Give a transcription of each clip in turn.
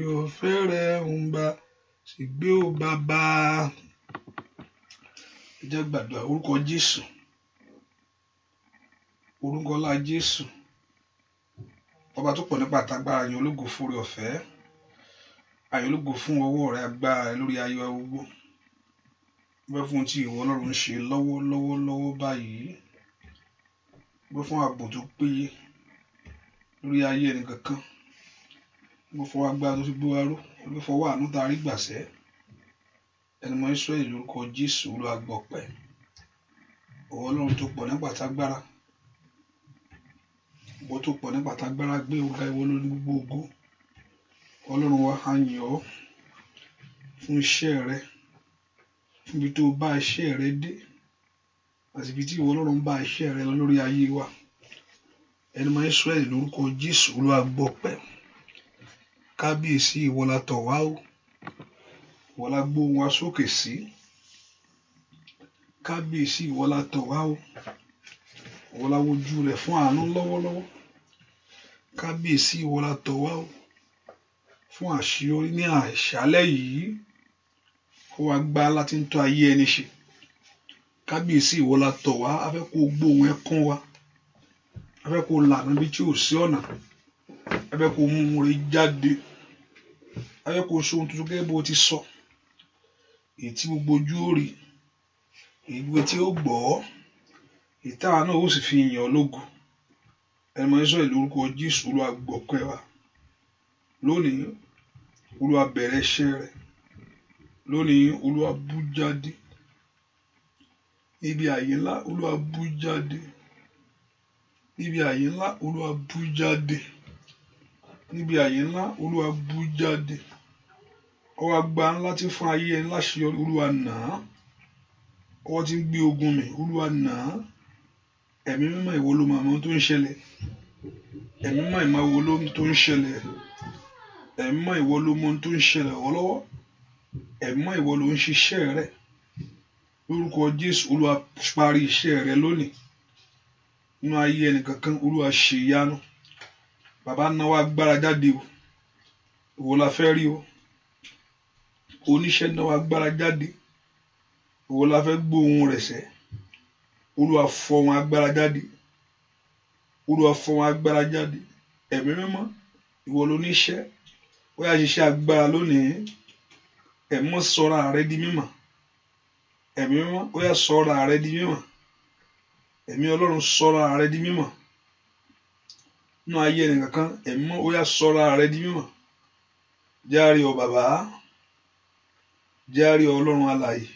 Yóò fẹ́rẹ̀ ń bá ṣègbé ó bàbá. Ẹ jẹ́ gbàdúrà orúkọ Jésù, orúkọ ńlá Jésù, ọba tó pọ̀ nípa àtàgbára, àyàn ológo fún oore ọ̀fẹ́, àyàn ológo fún ọwọ́ rẹ agbára rẹ lórí ayé wa gbogbo. Bẹ́ẹ̀ fún tí ìwọ Ọlọ́run ń ṣe lọ́wọ́ báyìí, bẹ́ẹ̀ fún ààbò tó péye lórí ayé ẹnì kankan, bẹ́ẹ̀ fún agbára tó ti gbé wa ró, bẹ́ẹ̀ fọwọ́ àánú tá a rí gbàṣẹ́. Ẹni mọ Ísírẹ́lì lórúkọ Jésù Olúwa gbọ́ ọpẹ́. Ìwọ Ọlọ́run tó pọ̀ nípa àtàgbára, ìwọ tó pọ̀ nípa àtàgbára gbé ọ̀gá, ìwọ lórí gbogbo ògo. Ọlọ́run wa á yìn ọ́ fún iṣẹ́ rẹ, fún ibi tó bá iṣẹ́ rẹ dé àti ibi tí ìwọ Ọlọ́run bá iṣẹ́ rẹ lọ lórí ayé wa. Ẹni mọ Ísírẹ́lì lórúkọ Jésù Olúwa gbọ́ ọpẹ́. Kábíyèsí ìwọ la tọ̀ wá o, ìwọ la gbóhùn wa sókè sí. Kábíyèsí ìwọ la tọ̀ wá o, ìwọ la wojú rẹ̀ fún àánú lọ́wọ́lọ́wọ́. Kábíyèsí ìwọ la tọ̀ wá o, fún àṣeyọrí ní àṣálẹ́ yìí, ó wá gbá láti ń tọ́ ayé ẹni ṣe. Kábíyèsí ìwọ la tọ̀ wá, a fẹ́ kó gbóhùn ẹkún wa, a fẹ́ kó lànà bí tí ò sí ọ̀nà, a fẹ́ kó mú un rè jáde, a fẹ́ kó ṣe ohun tuntun gẹ́gẹ́ bó ti sọ, èyí tí gbogbo ojú ó rí, èyí gbogbo tí ó gbọ́, èyí táwa náà ó sì fi yìn ọ́ lógo. Ẹni mọ Ísírẹ́lì lórúkọ Jésù Olúwa gbọ́ ọpẹ́ wa. Lónìí Olúwa bẹ̀rẹ̀ iṣẹ́ rẹ̀, lónìí Olúwa bú jáde níbi ààyè ńlá, Olúwa bú jáde níbi ààyè ńlá, Olúwa bú jáde níbi ààyè ńlá, Olúwa bú jáde. Ọwọ́ agbára ńlá tí fún ayé ẹni láṣeyọrí, Olúwa nà á. Ọwọ́ tí ń gbé ogun mì, Olúwa nà á. Ẹ̀mí mímọ́ ìwọ ló mọ àwọn tó ń ṣẹlẹ̀, ẹ̀mí mímọ́ ìmọ̀ ìwọ ló tó ń ṣẹlẹ̀, ẹ̀mí mímọ́ ìwọ ló mọ ohun tó ń ṣẹlẹ̀ lọ́wọ́, ẹ̀mí mímọ́ ìwọ ló ń ṣiṣẹ́ rẹ̀. Lórúkọ Jésù Olúwa parí iṣẹ́ rẹ̀ lónìí nínú ayé ẹnì kankan. Olúwa ṣe ìyanu. Bàbá náwó agbára jáde o, ìwọ la fẹ́ rí o. Oníṣẹ́ náwó agbára jáde, ìwọ la fẹ́ gbóhùn rẹ̀ sẹ́. Olúwa fọ́ wọn agbára jáde, Olúwa fọ́ wọn agbára jáde. Ẹ̀mí mímọ́ ìwọ ló níṣẹ́, ó yá ṣiṣẹ́ agbára lónìí. Ẹ̀mí mímọ́ sọra rẹ di mímọ́, ẹ̀mí mímọ́ ó yá sọra rẹ di mímọ́, ẹ̀mí Ọlọ́run sọra rẹ di mímọ́ nínú ayé ẹnì kankan. Ẹ̀mí mímọ́ ó yá sọra rẹ di mímọ́. Járe ọ bàbá, járe Ọlọ́run alààyè,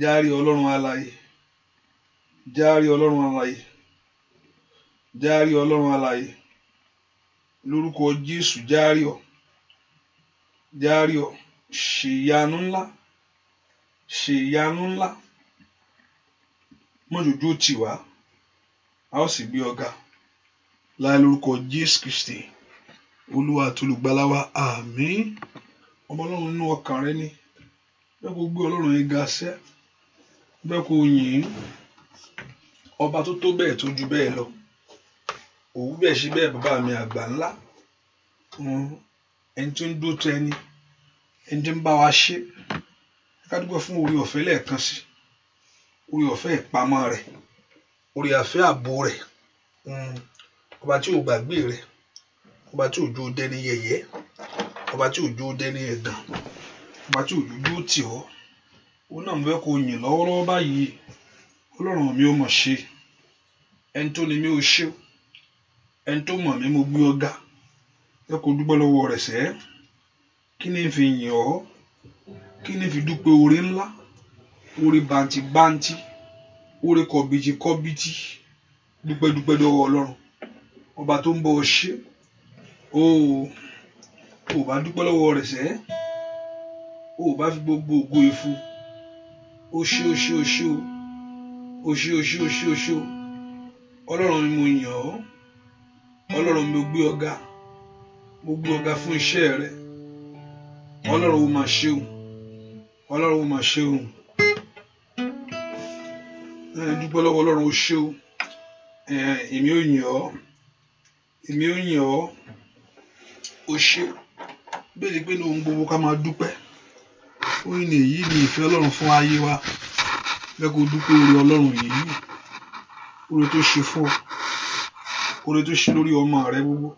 járe Ọlọ́run alààyè, járe Ọlọ́run alààyè, járe Ọlọ́run alààyè. Lórúkọ Jésù járe ọ, járe ọ. Ṣe ìyanu ńlá, ṣe ìyanu ńlá. Mọ́jòjó tì wá, a ó sì gbé ọ̀gá láì lórúkọ Jésù Kristi Olúwa àti olùgbàlà wa. Àmín. Ọmọ Ọlọ́run nínú ọkàn rẹ ni bẹ́ẹ̀ kó gbé Ọlọ́run yẹn ga sẹ́, bẹ́ẹ̀ kó yìn ọba tó tó bẹ́ẹ̀ tó ju bẹ́ẹ̀ lọ. Òwú bẹ́ẹ̀ ṣe bẹ́ẹ̀ bàbá mi àgbà ńlá, ẹni tó ń dúró tó ẹni, ẹni tó ń bá wa ṣe. Ká dúpẹ́ fún oore ọ̀fẹ́ lẹ́ẹ̀kan sí, oore ọ̀fẹ́ ìpamọ́ rẹ̀, oore ọ̀fẹ́ ààbò rẹ̀. Ọba tí ò gbàgbé rẹ̀, ọba tí òjò dẹni yẹ̀yẹ́, ọba tí òjò dẹni ẹ̀gàn, ọba tí òjò tì ọ́. Òun náà mo fẹ́ kó yìn lọ́wọ́lọ́wọ́ báyìí. Ọlọ́run mi ò mọ̀ ṣe, ẹni tó ní mi ò ṣe, ẹni tó mọ̀ mí mo gbé ọ̀gá. Ẹ kó dúpẹ́ lọ́wọ́ rẹ̀ sẹ́. Kí ni fi yìn ọ́? Kí ni fi dúpẹ́ oore ńlá, oore bàǹtìbàǹtì, oore kọ̀bìtìkọ̀bìtì? Dúpẹ́ lọ́wọ́ Ọlọ́run ọba tó ń bọ̀ ọ́ ṣe. Ó bá dúpẹ́ lọ́wọ́ rẹ̀ sẹ́, ó bá fi gbogbo ògo ìfún. Ó ṣé ó ṣé ó ṣé o, ó ṣé ó ṣé ó ṣé ó ṣé o. Ọlọ́run mi mo yìn ọ́, Ọlọ́run mi mo gbé ọ̀gá, mo gbé ọ̀gá fún iṣẹ́ rẹ̀. Ọlọ́run ó máa ṣe o, Ọlọ́run ó máa ṣe o. Dúpẹ́ lọ́wọ́ Ọlọ́run ó ṣe o. Èmi ó yìn ọ́, èmi ó yìn ọ́. Ó ṣé béèrè pé lóhun gbogbo ká máa dúpẹ́. Ó ní èyí ni ìfẹ́ Ọlọ́run fún ayé wa. Fẹ́ kó dúpẹ́ oore Ọlọ́run yìí, oore tó ṣe fún ọ, oore tó ṣe lórí ọmọ rẹ gbogbo,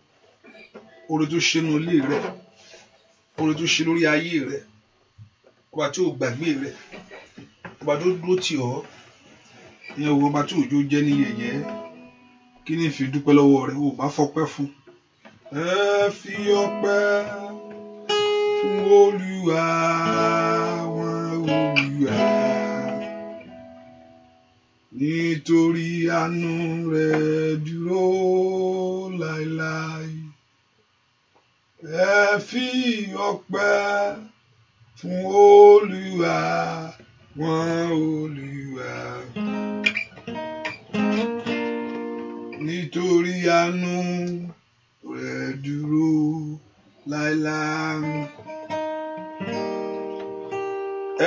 oore tó ṣe nínú ilé rẹ, oore tó ṣe lórí ayé rẹ, ọba tí ò gbàgbé rẹ, ọba tó dúró tì ọ́, ìyẹn wo ọba tí òjò jẹ́ ní yẹ̀yẹ́. Kí ni fi dúpẹ́ lọ́wọ́ rẹ? O bá fọpẹ́ fún. Ẹ fi ọpẹ́ fún Olúwa àwọn Olúwa, nítorí àánú rẹ̀ dúró láéláé. Ẹ fi ọpẹ́ fún Olúwa àwọn Olúwa, nítorí àánú rẹ̀ dúró láéláé.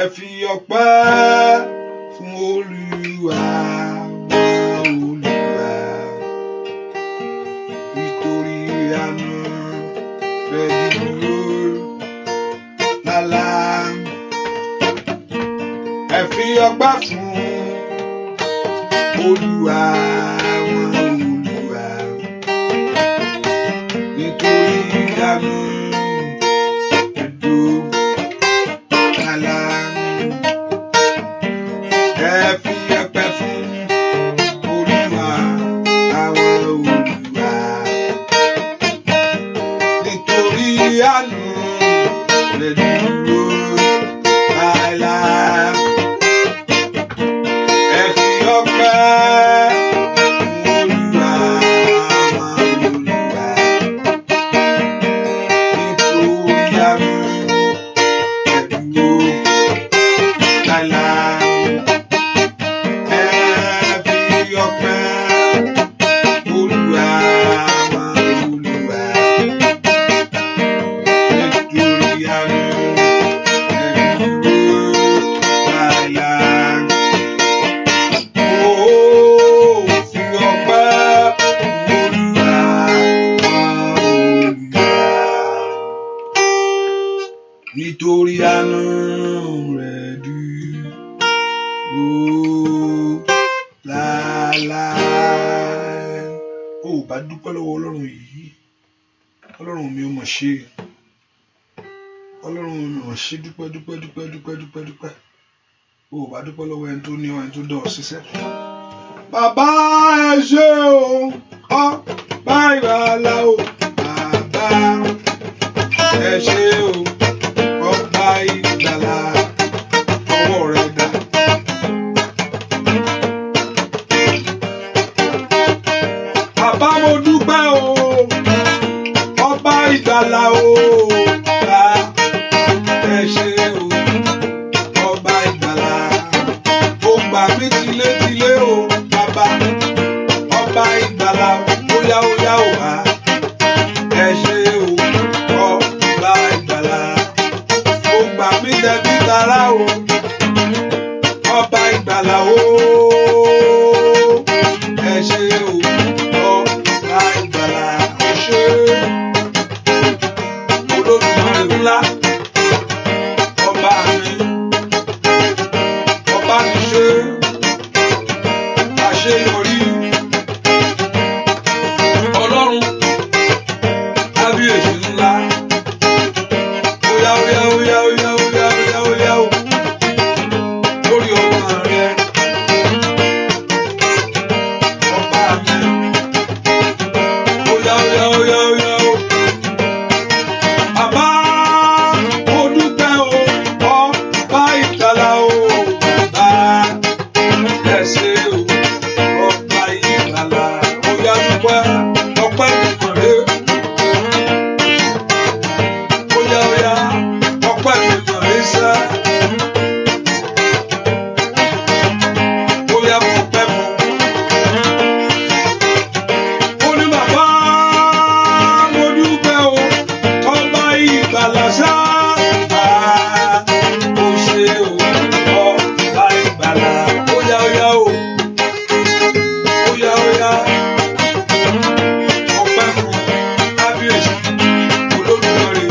Ẹ fi ọpẹ́ fún Olúwa àwọn Olúwa, nítorí àánú rẹ̀ dúró láéláé. Ẹ fi ọpẹ́ fún Olúwa àwọn Olúwa, nítorí àánú rẹ̀ dúró láéláé. Ẹ fi ọpẹ́ fún Olúwa àwọn Olúwa, nítorí àánú rẹ̀ dúró láéláé. Ẹ fi ọpẹ́ fún Olúwa àwọn Olúwa, nítorí àánú rẹ̀ dúró láéláé. Nítorí àánú rẹ̀ dúró láéláé. Ó bá dúpẹ́ lọ́wọ́ Ọlọ́run yìí. Ọlọ́run mi ò mọ̀ ṣe. Ọlọ́run mi ò mọ̀ ṣe. Dúpẹ́. Ó bá dúpẹ́ lọ́wọ́ ẹni tó ní ọ, ẹni tó dán ọ ṣiṣẹ́. Bàbá ẹ ṣé o, ọba ìgbàlà o. Bàbá ẹ ṣé o, ọba ìgbàlà, ọwọ́ rẹ dá. Bàbá mo dúpẹ́ o, ọba ìgbàlà o. Bàbá ẹ ṣé o, ọba ìgbàlà, ó gbà mí tilétilé o. Bàbá ọba ìgbàlà, óyá o wá. Ẹ ṣé o, ọba ìgbàlà, ó gbà mí tẹbí tará o. Ọba ìgbàlà o, ẹ ṣé o, ọba ìgbàlà, ẹ ṣé. Olódùmarè ńlá, ọba mi, ọba mi ṣe àṣeyọrí. Ọlọ́run kábíyèsí ńlá, óyá o, lórí ọmọ rẹ. Ọba mi, óyá o. Bàbá mo dúpẹ́ o, ọba ìgbàlà o. Bàbá ẹ ṣé o, ọba ìgbàlà, óyá dúpẹ́, ọpẹ́ nìkan rè. Óyá, ọpẹ́ nìkan rè sá. Óyá fọpẹ́ fún. Ó ní bàbá mo dúpẹ́ o, ọba ìgbàlà sá. Ó ṣé o, ọba ìgbàlà, óyá o. Ọpẹ́ fún kábíyèsí Olódùmarè.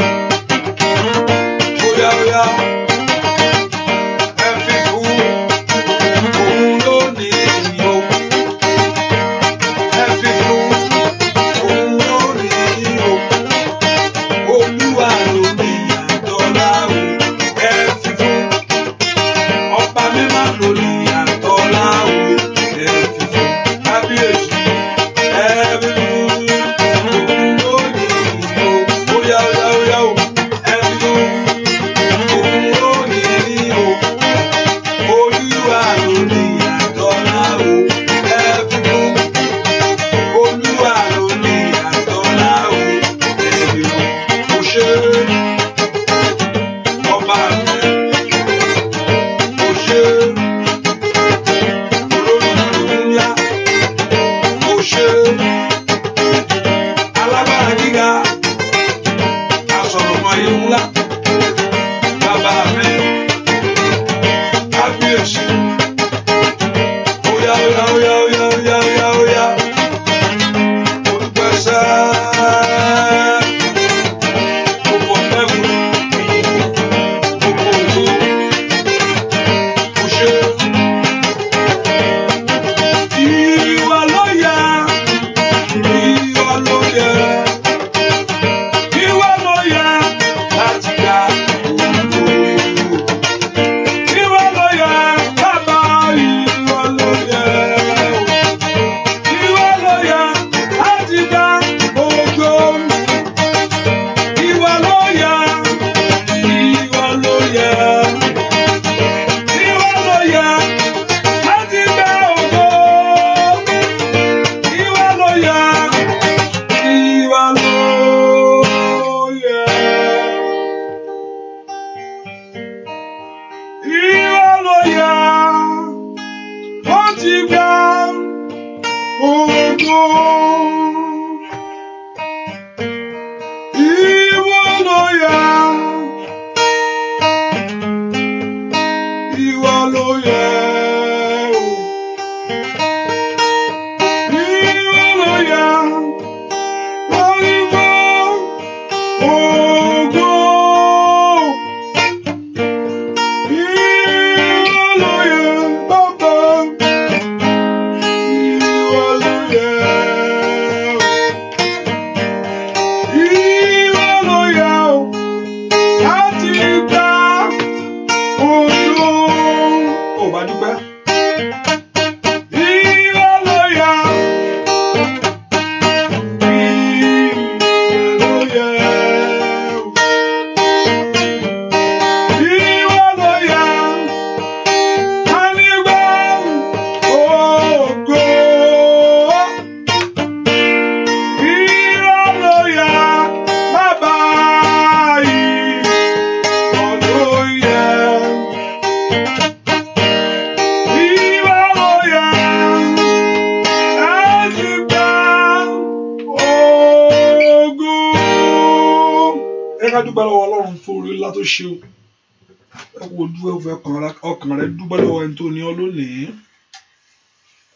ọkàn rẹ dúpẹ́ lọ́wọ́ ẹni tó ní ọ lónìí.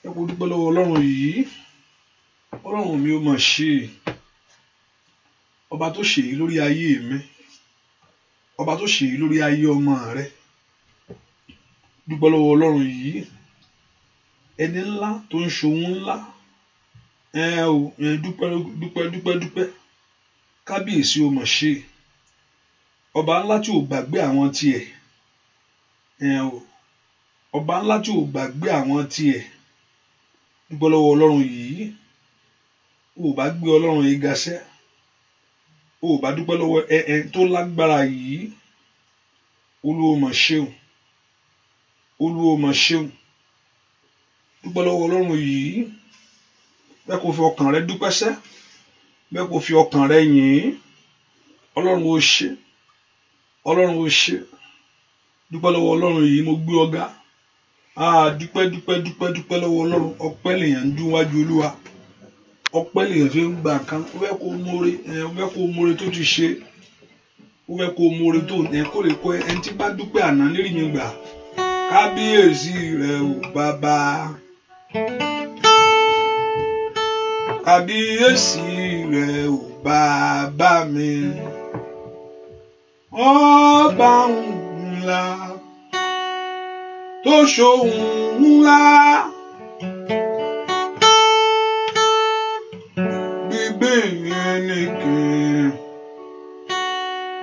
Ẹ kò dúpẹ́ lọ́wọ́ Ọlọ́run yìí. Ọlọ́run mi ò mọ̀ ṣe. Ọba tó ṣe yìí lórí ayé mi. Ọba tó ṣe yìí lórí ayé ọmọ rẹ. Dúpẹ́ lọ́wọ́ Ọlọ́run yìí. Ẹni ńlá tó ń ṣohun ńlá. Dúpẹ́. Kábíyèsí ò mọ̀ ṣe. Ọba ńlá tí ò gbàgbé àwọn tiẹ̀. Ọba ńlá tí ò gbàgbé àwọn tiẹ̀. Dúpẹ́ lọ́wọ́ Ọlọ́run yìí. Ò bá gbé Ọlọ́run yìí gaṣẹ́. Ò bá dúpẹ́ lọ́wọ́ tó lágbára yìí. Olúwa mà ṣeun. Olúwa mà ṣeun. Dúpẹ́ lọ́wọ́ Ọlọ́run yìí. Bẹ́ẹ̀ kò fi ọkàn rẹ dúpẹ́ sẹ́. Bẹ́ẹ̀ kò fi ọkàn rẹ yìn. Ọlọ́run ó ṣe. Ọlọ́run ó ṣe. Dúpẹ́ lọ́wọ́ Ọlọ́run yìí, mo gbé ọ̀gá. Dúpẹ́ lọ́wọ́ Ọlọ́run. Ọpẹ́ lèèyàn ń dún wájú Olúwa. Ọpẹ́ lèèyàn fi ń gbà kan. Ó fẹ́ kó mórè tó ti ṣe. Ó fẹ́ kó mórè tó kó lè kó ẹni tí bá dúpẹ́ àná lérí mi gbà. Kábíyèsí rẹ o bàbá. Kábíyèsí rẹ o bàbá mi. ọba ńlá tó ṣohun ńlá gbígbé ẹnìkan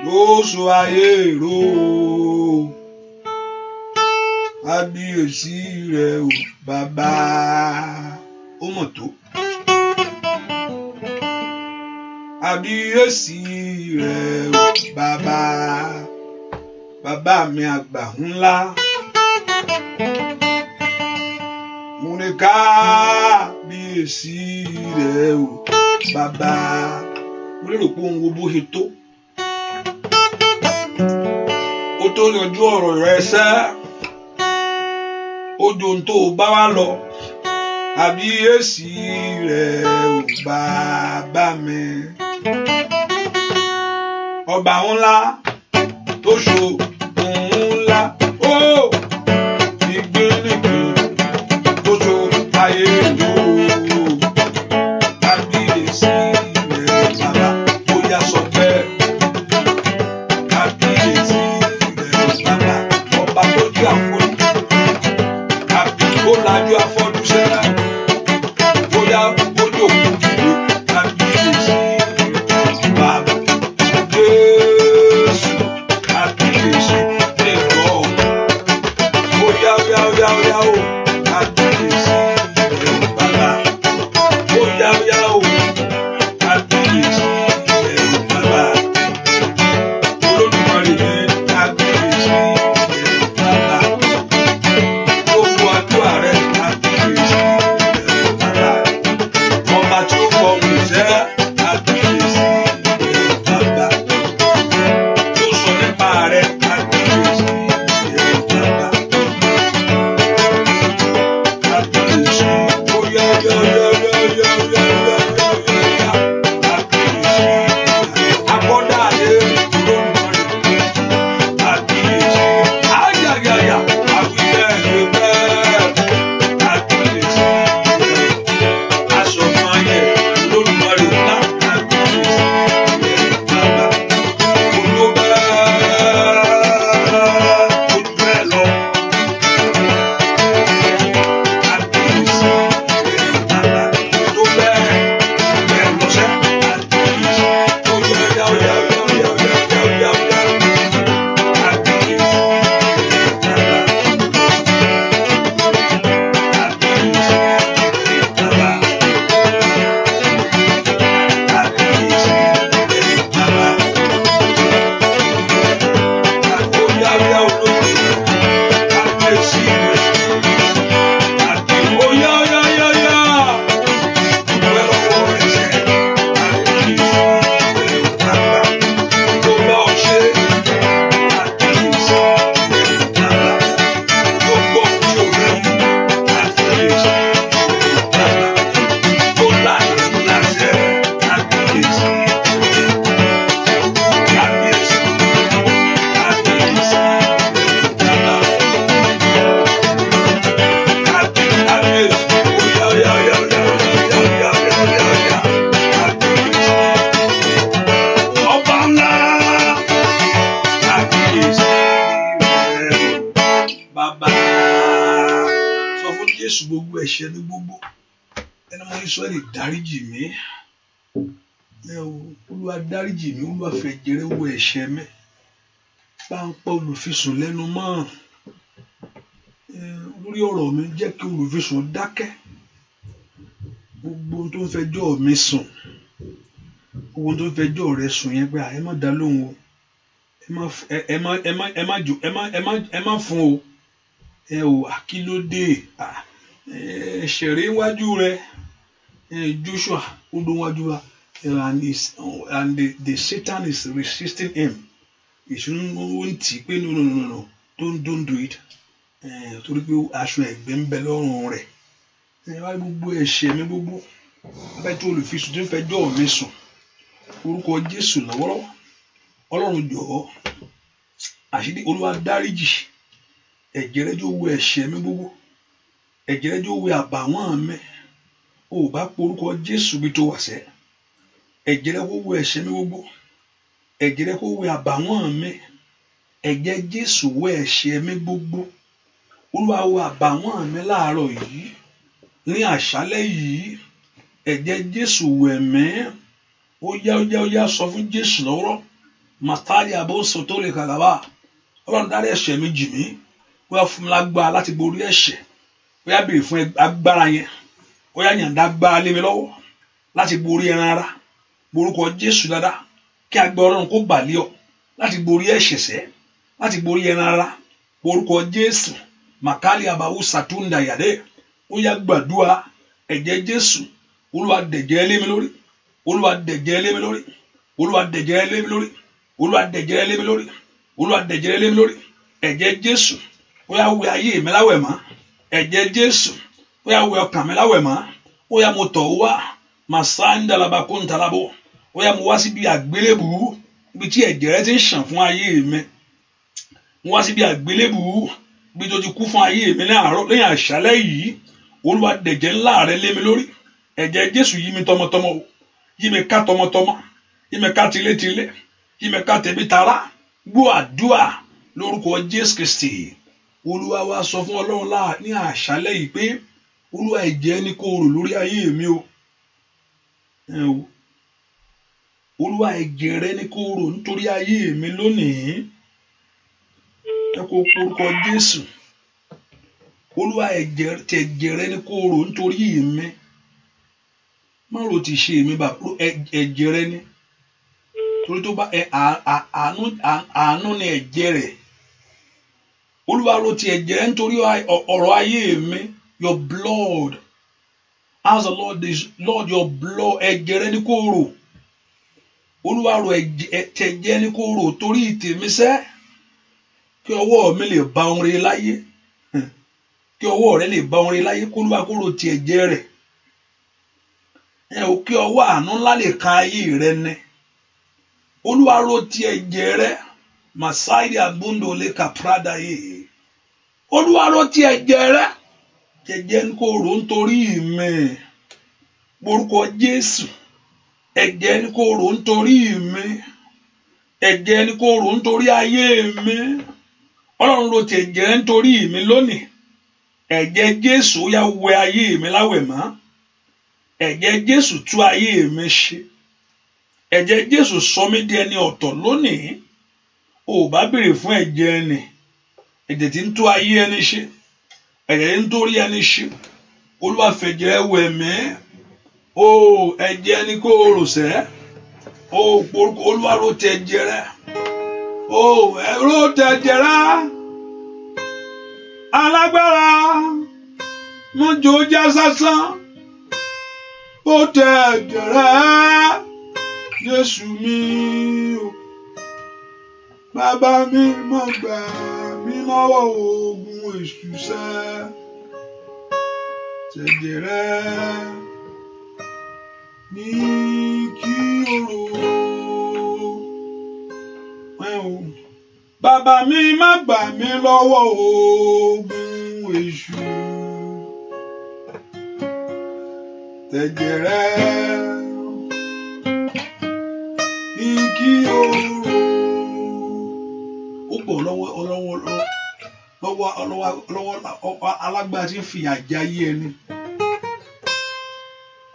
ló sọ ayé ró kábíyèsí rẹ o bàbá ó mọ̀ tó kábíyèsí rẹ o bàbá mi àgbà ńlá mo ní kábíyèsí rẹ o bàbá mo lérò pé ohun gbogbo ṣe tó ó tó yanjú ọ̀rọ̀ rẹ sẹ́ ojú ohun tó bá wá lọ kábíyèsí rẹ o bàbá mi ọba ńlá tó ṣo ohun ńlá ó ìgbélégbé tó ṣo ayé ìlú kábíyèsí rẹ bàbá ó yá sọ bẹ́ẹ̀ kábíyèsí rẹ bàbá ọba tó jí àfọ́jú ó lajú afọ́jú sẹ́lá ó yá ojú òkú dìde kábíyèsí bàbá Jésù kábíyèsí lè gbọ́ ó yá ó kábíyèsí rẹ bàbá ó yá ó kábíyèsí rẹ bàbá Olódùmarè ní kábíyèsí rẹ bàbá gbogbo àdúrà rẹ kábíyèsí rẹ bàbá ọba tí ó kọ ohun ìṣẹ́ kábíyèsí rẹ bàbá tó sọ nípa rẹ kábíyèsí rẹ bàbá kábíyèsí ó yá kábíyèsí akọ́dá ayé Olódùmarè kábíyèsí ayayaya àwílẹ̀ rẹ bẹ́ẹ̀ kábíyèsí rẹ aṣọ̀kan ayé Olódùmarè ńlá kábíyèsí rẹ bàbá olóbẹ́ ojú bẹ́ẹ̀ lọ kábíyèsí rẹ bàbá tó bẹ́ẹ̀ lọ́sẹ̀ kábíyèsí ó yá kábíyèsí rẹ Jésù gbogbo ẹ̀ṣẹ̀ mi gbogbo ẹni mo ní Ísírẹ́lì dáríjì mí Olúwa dáríjì mí Olúwa fẹ̀jẹ̀ rẹ̀ wẹ̀ ẹ̀ṣẹ̀ mi bá ń pa olùfisùn lẹ́nu mọ́ lórí ọ̀rọ̀ mi jẹ́ kí olùfisùn dákẹ́ gbogbo ohun tó ń fẹjọ́ mi sùn gbogbo ohun tó ń fẹjọ́ rẹ̀ sùn yẹn pé ẹ má dá lóhùn o ẹ má fún o àkílódé ṣẹ̀rí iwájú rẹ Joshua ó dún wájú wa and the Satan is resisting him ìṣúná ó ń tì í pé no don't do it torí pé aṣọ ẹ̀gbẹ́ ń bẹ lọ́rùn rẹ̀ wá gbogbo ẹ̀ṣẹ̀ mi gbogbo abẹ́ tí olùfisùn tó ń fẹjọ́ mi sùn orúkọ Jésù lọ́wọ́lọ́wọ́ Ọlọ́run jọ̀ọ́ àṣírí Olúwa dáríjì ẹ̀jẹ̀ rẹ̀ jọ̀ọ́ wẹ̀ ẹ̀ṣẹ̀ mi gbogbo ẹ̀jẹ̀ rẹ̀ jọ̀ọ́ wẹ̀ àbàwọ́n mi ò bá porúkọ Jésù bí tó wà sẹ́ ẹ̀jẹ̀ rẹ̀ kó wẹ̀ ẹ̀ṣẹ̀ mi gbogbo ẹ̀jẹ̀ rẹ̀ kó wẹ̀ àbàwọ́n mi ẹ̀jẹ̀ Jésù wẹ̀ ẹ̀ṣẹ̀ mi gbogbo. Olúwa wò àbàwọ́n mi láàárọ̀ yìí, ní àṣálẹ́ yìí, ẹ̀jẹ̀ Jésù wẹ̀ mí. Ó yá sọ fún Jésù lọ́wọ́. Màtáyà àbóso tó lè kàkàbà. Ọlọ́run dárí ẹ̀ṣẹ̀ mi jì mí. Ó yá fún mi lágbára láti borí ẹ̀ṣẹ̀. Ó yá béèrè fún agbára yẹn. Ó yá yàǹda agbára lé mi lọ́wọ́ láti borí ẹran ara. Borúkọ Jésù dáadáa. Kí agbára Ọlọ́run kó bà lé ọ láti borí ẹ̀ṣẹ̀ sẹ́, láti borí ẹran ara. Borúkọ Jésù. Màkálí àbáwò sàtúndà yàdé. Ó yá gbàdúrà ẹ̀jẹ̀ Jésù. Olúwa dẹ̀jẹ̀ lé mi lórí. Olúwa dẹ̀jẹ̀ lé mi lórí. Olúwa dẹ̀jẹ̀ lé mi lórí. Olúwa dẹ̀jẹ̀ lé mi lórí. Olúwa dẹ̀jẹ̀ lé mi lórí. Ẹ̀jẹ̀ Jésù. Ó yá wẹ̀ ayé mi láwẹ̀ mọ́. Ẹ̀jẹ̀ Jésù. Ó yá wẹ̀ ọkàn mi láwẹ̀ mọ́. Ó yá mo tọ̀ wá. Màsáńdàlábà kó ń talabó. Ó yá mo wá síbi àgbélébùú. Ibi tí ẹ̀jẹ̀ rẹ ti ń ṣàn fún ayé mi. Mo wá síbi àgbélébùú. Ibi tó ti kú fún ayé mi lẹ́yìn àṣálẹ́ yìí. Olúwa dẹ̀jẹ̀ ńlá rẹ lé mi lórí. Ẹ̀jẹ̀ Jésù yí mi tọmọtọmọ o. Yí mi ká tọmọtọmọ. Yí mi ká tilétilé. Yí mi ká tẹbí tará. Gbọ́ àdúrà lórúkọ Jésù Kristi. Olúwa wá sọ fún Ọlọ́run ní àṣálẹ́ yìí pé Olúwa ẹ̀jẹ̀ ni kó rò lórí ayé mi o. Olúwa ẹ̀jẹ̀ rẹ ni kó rò nítorí ayé mi lónìí. Ẹ kó orúkọ Jésù. Olúwa ẹ̀jẹ̀ rẹ ni kó rò nítorí mi. Má ro ti ṣe mi bàbá, ẹ̀jẹ̀ rẹ ni. Torí tó bá àánú ni ẹ̀jẹ̀ rẹ̀. Olúwa ro ti ẹ̀jẹ̀ rẹ nítorí ọ̀rọ̀ ayé mi. Your blood. Ask the Lord this, Lord, your blood, ẹ̀jẹ̀ rẹ ni kó rò. Olúwa ro ẹ̀jẹ̀ ni kó rò torí tèmi sẹ́. Kí ọwọ́ mi lè bá ohun rere láyé. Kí ọwọ́ rẹ lè bá ohun rere láyé. Kó Olúwa kó ro ti ẹ̀jẹ̀ rẹ̀. Kí ọwọ́ àánú ńlá lè kan ayé rẹ ní. Olúwa ro ti ẹ̀jẹ̀ rẹ. Masai abundo le kaprada yìí. Olúwa ro ti ẹ̀jẹ̀ rẹ. Ẹ̀jẹ̀ ń kó rò nítorí mi. Borúkọ Jésù. Ẹ̀jẹ̀ ń kó rò nítorí mi. Ẹ̀jẹ̀ ń kó rò nítorí ayé mi. Ọlọ́run ro ti ẹ̀jẹ̀ rẹ nítorí mi lónìí. Ẹ̀jẹ̀ Jésù yá wẹ̀ ayé mi láwẹ̀ mọ́. Ẹ̀jẹ̀ Jésù tú ayé mi ṣe. Ẹ̀jẹ̀ Jésù sọ mí di ẹni ọ̀tọ̀ lónìí. O bá béèrè fún ẹ̀jẹ̀ ẹni. Ẹ̀jẹ̀ tí ń tú ayé ẹni ṣe. Ẹ̀jẹ̀ tí ń torí ẹni ṣe. Olúwa fẹ̀jẹ̀ wẹ̀ mí. Ẹ̀jẹ̀ ẹni kó rò sẹ́. Olúwa ro ti ẹ̀jẹ̀ rẹ. Ro ti ẹ̀jẹ̀ rẹ. Alágbára. Mo jò já sásán. Ó tẹ ẹ̀jẹ̀ rẹ. Jésù mi o. Bàbá mi má gbà mí lọ́wọ́ ogun èṣù sẹ́. Tẹ̀jẹ̀ rẹ ní kí o rò. Bàbá mi má gbà mí lọ́wọ́ ogun èṣù. Tẹ̀jẹ̀ rẹ ní kí o rò. Ó pọ̀ lọ́wọ́ alágbára tí ń fìyà jẹ ayé ẹni.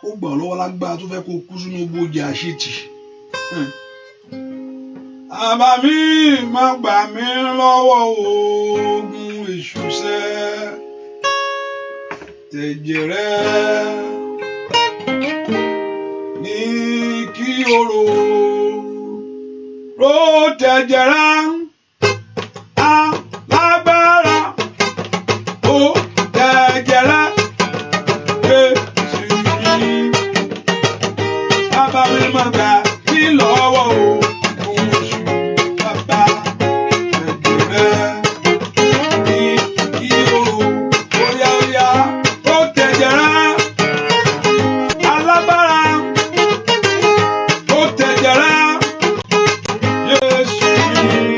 Ó gbà lọ́wọ́ alágbára tó fẹ́ kó kú sínú bójì àṣetì. Bàbá mi má gbà mí lọ́wọ́ ogun èṣù sẹ́. Tẹ̀jẹ̀ rẹ ní kí o rò. Ro tẹ̀jẹ̀ rẹ. Alágbára. Ó tẹ̀jẹ̀ rẹ. Jésù yìí. Bàbá mi má gbà mí lọ́wọ́ ogun èṣù. Bàbá tẹ̀jẹ̀ rẹ ní kí o rò. Óyá. Ó tẹ̀jẹ̀ rẹ. Alágbára. Ó tẹ̀jẹ̀ rẹ. Jésù yìí.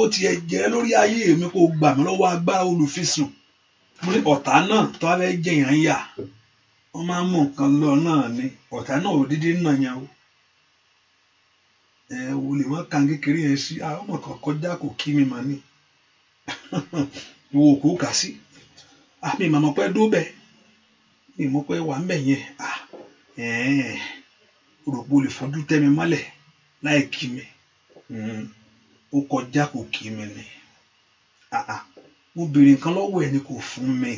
ó tiẹ̀ jẹ́ lórí ayé mi kó gbà mí lọ́wọ́ agbára olùfisùn mo ní ọ̀tá náà tó wá fẹ́ jẹ̀yàn yà wọ́n máa ń mú nǹkan lọ náà ni ọ̀tá náà ò dídí náà yẹn o lè má kan kékeré yẹn sí ọmọ kan kọjá kò kí mi mà ní wo kò kà sí mi mà mọ̀ pé dó bẹ́ẹ̀ mi mọ̀ pé wà ń bẹ̀ yẹn rògbò lè fojú tẹ́ mi mọ́lẹ̀ láì kí mi ó kọjá kò kí mi ni mo béèrè nǹkan lọ́wọ́ ẹ̀ ni kò fún mi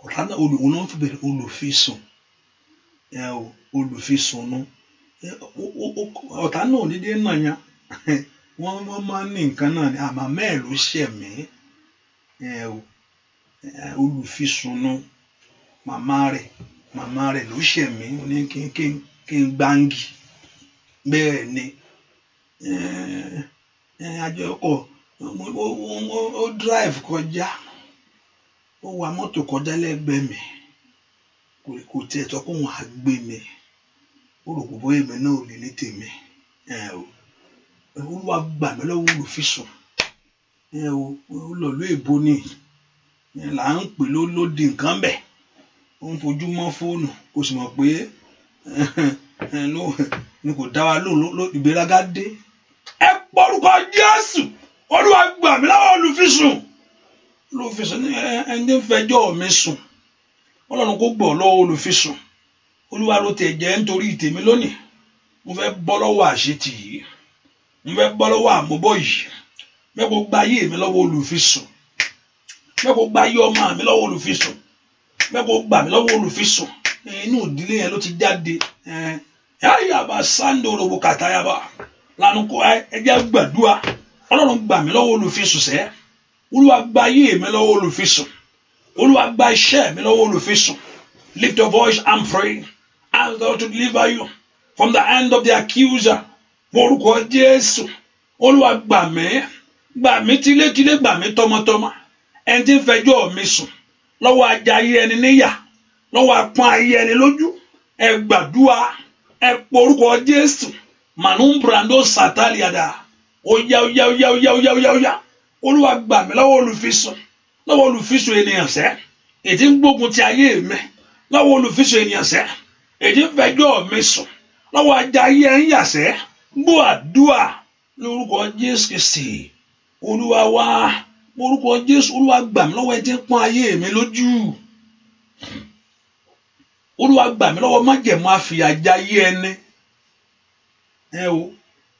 ọ̀tá náà olùwọ́n náà fi bẹ̀rẹ̀ olùfisùn olùfisùn nu ọ̀tá náà ò ní dé náà yan wọ́n máa ń ní nǹkan náà ni àmọ́ mẹ́ẹ̀ ló ṣẹ̀ mí olùfisùn nu màmá rẹ̀ ló ṣẹ̀ mí ó ní kí n gbáǹgì bẹ́ẹ̀ ni àjọ ọkọ̀ ó drive kọjá ó wa mọ́tò kọjá lẹ́gbẹ̀ẹ́ mi kò tiẹ̀ sọ pé òun á gbé mi ó rò pé èmi náà ò lè ní tèmi Olúwa gbà mí lọ́wọ́ olùfisùn ó lọ ló èbó ni là ń pè lóde nǹkan bẹ̀ ó ń fojú mọ́ fóònù kò sì mọ̀ pé ni kò dá wa lóhùn ìgbéraga dé ẹ pọ́rúkọ Jésù Olúwa gbà mí lọ́wọ́ olùfisùn ẹni fẹjọ́ mi sùn Ọlọ́run kò gbọ́ lọ́wọ́ olùfisùn Olúwa ló tẹ̀ jẹ́ nítorí tèmi lónìí mo fẹ́ bọ́ lọ́wọ́ àṣetì yìí mo fẹ́ bọ́ lọ́wọ́ àmúbọ̀ yìí mẹ́kò gba ayé mi lọ́wọ́ olùfisùn mẹ́kò gba ayé ọmọ mi lọ́wọ́ olùfisùn mẹ́kò gbà mí lọ́wọ́ olùfisùn inú ìdílé yẹn ló ti jáde yàbá sáńdò robo kàtàyàbá lánàá kó ẹjẹ gbàdúrà Ọlọ́run gbà mí lọ́wọ́ olùfisùn sẹ́ Olúwa gba ayé mi lọ́wọ́ olùfisùn Olúwa gba iṣẹ́ mi lọ́wọ́ olùfisùn. Lift your voice and pray. Ask God to deliver you from the hand of the accuser. Orúkọ Jésù Olúwa gbà mí tílétílé gbà mí tọmọtọmọ ẹni tí ń fẹjọ́ mi sùn lọ́wọ́ ajayé ẹni níyà lọ́wọ́ apọ́n ayé ẹni lójú ẹ gbàdúrà ẹ porúkọ Jésù manum brando sataliada oya Olúwa gbà mí lọ́wọ́ olùfisùn ènìyàn sẹ́ èdè ń gbógun ti ayé mi lọ́wọ́ olùfisùn ènìyàn sẹ́ èdè ń fẹjọ́ mi sùn lọ́wọ́ ajayé ẹni yà sẹ́ gbọ́ àdúrà lórúkọ Jésù Kristi Olúwa wá orúkọ Jésù Olúwa gbà mí lọ́wọ́ ẹni tí ń pọ́n ayé mi lójú Olúwa gbà mí lọ́wọ́ májẹ̀mú àfìyàjayé ẹni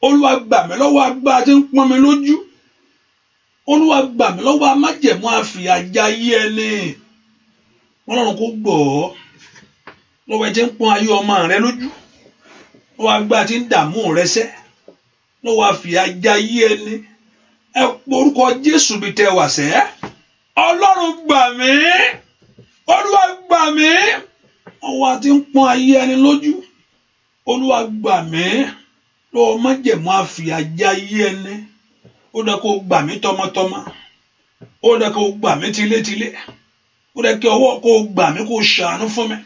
Olúwa gbà mí lọ́wọ́ agbára tí ń pọ́n mi lójú Olúwa gbà mí lọ́wọ́ májẹ̀mú àfìyàjayé ẹni Ọlọ́run kò gbọ́ lọ́wọ́ ẹni tí ń pọ́n ayé ọmọ rẹ lójú lọ́wọ́ agbára tí ń dààmú rẹ sẹ́ lọ́wọ́ àfìyàjayé ẹni ẹ porúkọ Jésù bí tẹ wà sẹ́ Ọlọ́run gbà mí Olúwa gbà mí ọwọ́ àti ń pọ́n ayé ẹni lójú Olúwa gbà mí lọ́wọ́ májẹ̀mú àfìyàjayé ẹni ó dẹ̀ kó gbà mí tọmọtọmọ ó dẹ̀ kó gbà mí tilétilé ó dẹ̀ kí ọwọ́ kó gbà mí kó ṣàánú fún mi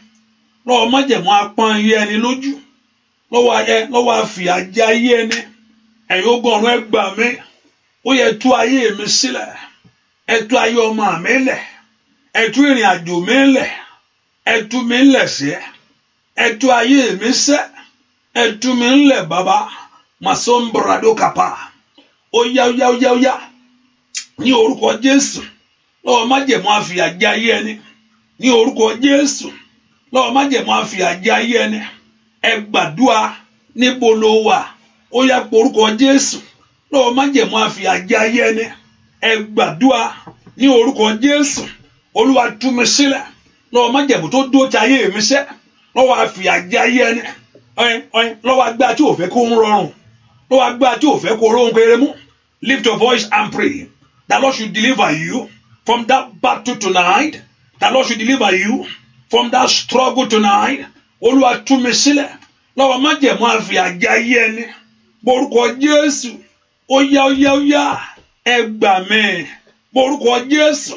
lọ́wọ́ májẹ̀mú apọ́n ayé ẹni lójú lọ́wọ́ àfìyàjayé ẹni ẹ̀yin ogun ọ̀run ẹ gbà mí ó yẹ tú ayé mi sílẹ̀ ẹ tú ayé ọmọ mi lẹ̀ ẹ tú ìrìn àjò mi lẹ̀ ẹ tú mi lẹ̀ sẹ́ ẹ tú ayé mi sẹ́ ẹ tú mi lẹ̀ bàbá masombrado kapa óyá ní orúkọ Jésù lọ́wọ́ májẹ̀mú àfìyàjayé ẹni ní orúkọ Jésù lọ́wọ́ májẹ̀mú àfìyàjayé ẹni ẹ gbàdúrà níbo ló wà ó yá porúkọ Jésù lọ́wọ́ májẹ̀mú àfìyàjayé ẹni ẹ gbàdúrà ní orúkọ Jésù Olúwa tú mi sílẹ̀ lọ́wọ́ májẹ̀mú tó dó ti ayé mi sẹ́ lọ́wọ́ àfìyàjayé ẹni lọ́wọ́ agbára tí ò fẹ́ kó ń rọrùn lọ́wọ́ agbára tí ò fẹ́ kó róhun péré mú. Lift your voice and pray. The Lord should deliver you from that battle tonight. The Lord should deliver you from that struggle tonight. Olúwa tú mi sílẹ̀ lọ́wọ́ májẹ̀mú àfìyàjayé ẹni borúkọ Jésù óyá ẹ gbà mí borúkọ Jésù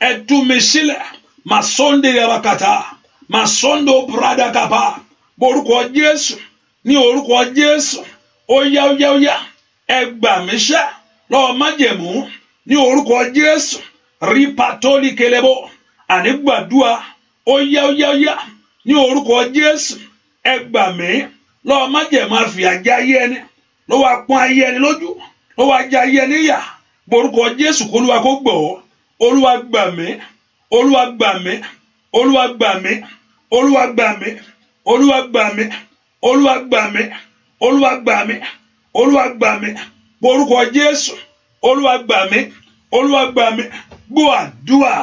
ẹ tú mi sílẹ̀ masonde yabakata masondo brada kapa borúkọ Jésù ní orúkọ Jésù óyá ẹ gbà mí ṣá lọ́wọ́ májẹ̀mú ní orúkọ Jésù rí pàtólì kelebo àní gbàdúrà ó yá ní orúkọ Jésù ẹ gbà mí lọ́wọ́ májẹ̀mú àfìyàjẹ ayé ẹni lọ́wọ́ apọ́n ayé ẹni lójú lọ́wọ́ ajá ayé ẹni yà orúkọ Jésù k'Olúwa kó gbọ́ Olúwa gbà mí Olúwa gbà mí Olúwa gbà mí Olúwa gbà mí Olúwa gbà mí Olúwa gbà mí Olúwa gbà mí Olúwa gbà mí orúkọ Jésù Olúwa gbà mí Olúwa gbà mí gbọ́ àdúrà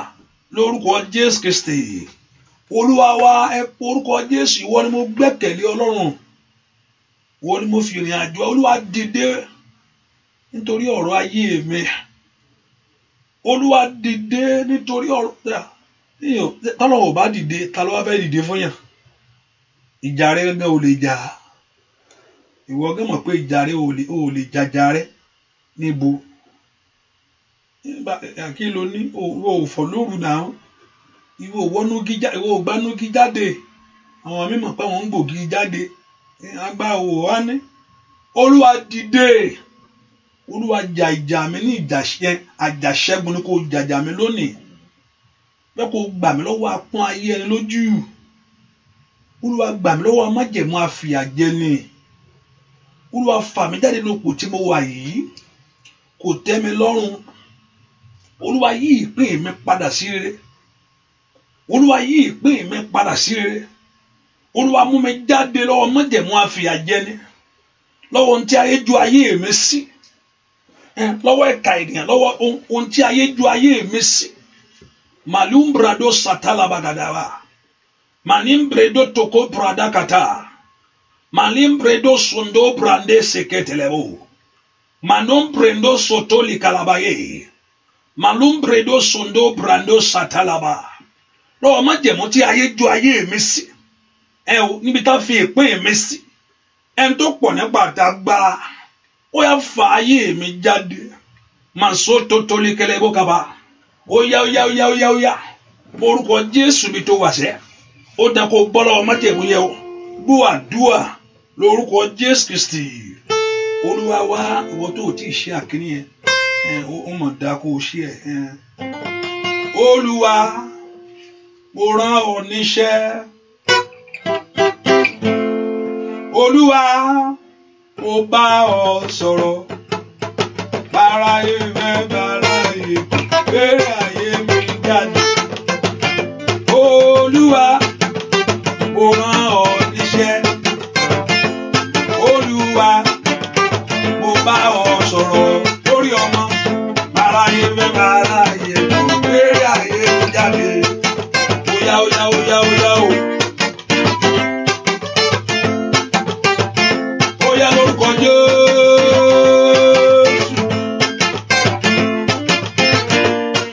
lórúkọ Jésù Kristi Olúwa wa ẹ orúkọ Jésù ìwọ ni mo gbẹ́kẹ̀lé Ọlọ́run ìwọ ni mo fi ìrìn àjò Olúwa dìde nítorí ọ̀rọ̀ ayé mi Olúwa dìde nítorí ọ̀rọ̀ tọ́lọ̀ ò bá dìde ta ló wá fẹ́ dìde fún yàn ìjà rẹ gẹ́gẹ́ ò lè jà ìwọ gẹ́gẹ́ mọ̀ pé ìjà rẹ ò lè jàjà rẹ níbo kí ló ní ìwọ ò fọ̀ lóru náà ìwọ ò gbanúgi jáde àwọn mímọ̀ pé wọ́n ń gbògi jáde agbá òwò wá ní Olúwa dìde Olúwa jà ìjà mi ní àjàṣẹ́gun ni kò jàjà mi lónìí bẹ́ẹ̀ kò gbà mí lọ́wọ́ apọ́n ayé ẹni lójú Olúwa gbà mí lọ́wọ́ májẹ̀mú àfìyàjẹni Olúwa fà mí jáde lóko tí mo wà yìí kò tẹ́ mi lọ́rùn Olúwa yí ìpín mi padà sí rere Olúwa yí ìpín mi padà sí rere Olúwa mú mi jáde lọ́wọ́ májẹ̀mú àfìyàjẹni lọ́wọ́ ohun tí ayé ju ayé mi sí lọ́wọ́ ẹ̀ka ènìyàn lọ́wọ́ ohun tí ayé ju ayé mi sí malumbrado satalabagadawa manimbredo toko pradakata malimbredo sundo brande seketelebo manombrendo sotoli kalabaye malumbredo sundo brando satalaba lọ́wọ́ májẹ̀mú tí ayé ju ayé mi sí níbi tá fi ìpín mi sí ẹni tó pọ̀ nípa àtàgbára ó yá fa ayé mi jáde màsó tó toli kẹlẹ́bó kaba ó yá orúkọ Jésù mi tó wàṣẹ ó dá kó bọ́ lọ́wọ́ májẹ̀mú yẹ ó gbọ́ àdúrà lórúkọ Jésù Kristi Olúwa wá ìwọ tó ti ṣe àkíní yẹn ó mọ̀ dá kó o ṣe ẹ̀ Olúwa mo rán ọ níṣẹ́ Olúwa mo bá ọ sọ̀rọ̀ báráyé báráyé bẹ̀rẹ̀ ayé mi jáde Olúwa mo rán ọ níṣẹ́ Olúwa mo bá ọ sọ̀rọ̀ lórí ọmọ báráyé báráyé bẹ̀rẹ̀ ayé mi jáde óyá o. Óyá lórúkọ Jésù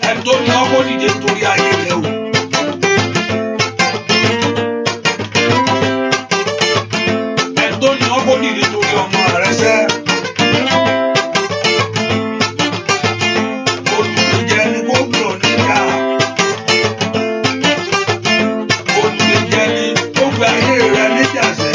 ẹni tó ní ọkọ dìde torí ayé rẹ o ẹni tó ní ọkọ dìde torí ọmọ rẹ sẹ olùdíje ni kò gbọ́ níjà olùdíje ni kò gbé ayé rẹ níjà sẹ.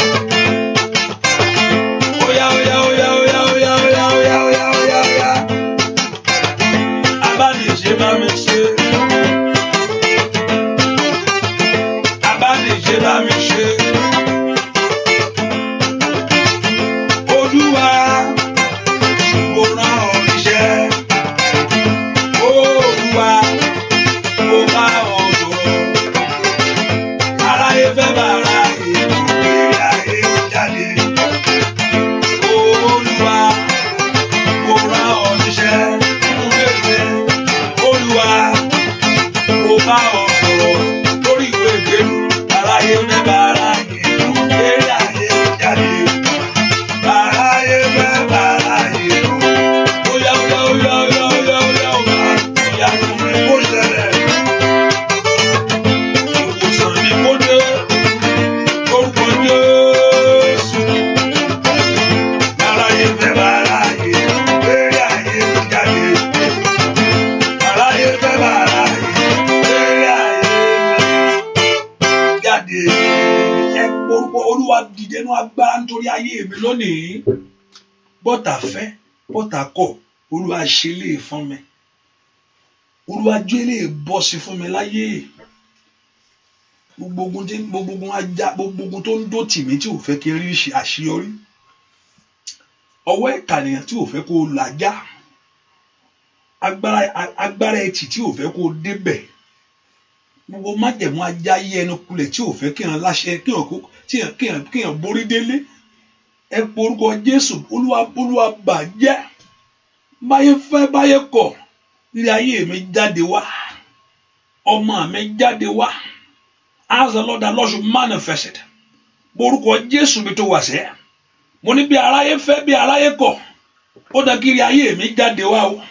Bọ́tà fẹ́ bọ́tà kọ̀ Olúwa ṣe lè fún mi. Olúwa jẹ́ lè bọ́ sí fún mi láyé. Gbogbo ogun tó ń dó tì mí tí ò fẹ́ kí n rí àṣeyọrí. Ọwọ́ ìkànnìyàn tí ò fẹ́ kó làjà. Agbára ẹtì tí ò fẹ́ kó débẹ̀. Gbogbo májẹ̀mú ajá yí ẹnu kulẹ̀ tí ò fẹ́ kí n láṣẹ kí n borí délé. Ẹ pe orúkọ Jésù. Olúwa bàjẹ́. Báyé fẹ́ báyé kọ̀. Ilé ayé mi jáde wá. Ọmọ mi jáde wá. As the Lord should manifest it. Orúkọ Jésù mi tó wà sẹ́. Mo ní bí aráyé fẹ́ bí aráyé kọ̀. Ó dá kí ilé ayé mi jáde wá o.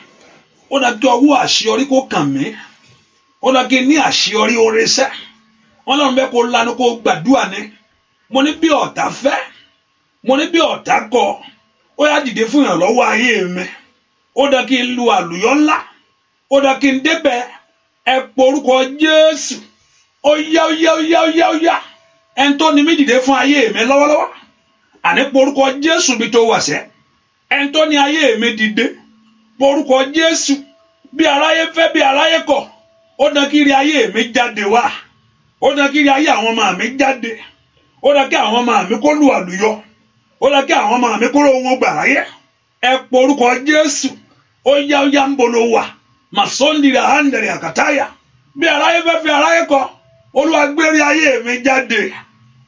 Ó dá kí ọwọ́ àṣeyọrí kó kàn mí. Ó dá kí ní àṣeyọrí oore sẹ́. Wọ́n lọ́run bẹ́ẹ̀ kó lanu kó gbàdúrà ni. Mo ní bí ọ̀tá fẹ́. Mo ní bí ọ̀tá kọ̀. Ó yá dìde fún ìrànlọ́wọ́ ayé mi. Ó dá kí n lu àlùyọ ńlá. Ó dá kí n débẹ̀. Ẹ pe orúkọ Jésù. Ó yá. Ẹni tó ní mí dìde fún ayé mi lọ́wọ́lọ́wọ́. Àní pe orúkọ Jésù bí tó wà sẹ́. Ẹni tó ní ayé mi dìde. Pe orúkọ Jésù. Bí aráyé fẹ́ bí aráyé kọ̀. Ó dá kí ire ayé mi jáde wá. Ó dá kí ire ayé àwọn ọmọ mi jáde. Ó dá kí àwọn ọmọ mi kó lu àlùyọ. Ó dá kí àwọn ọmọ mi kó lóhun gbàráyé. Ẹ pe orúkọ Jésù. Ó yá ń bolo wà. Màsóńdìrà hàndẹ̀rẹ̀ àkàtáyà. Bí aráyé fẹ́ fi aráyé kọ̀. Olúwa gbé ire ayé mi jáde.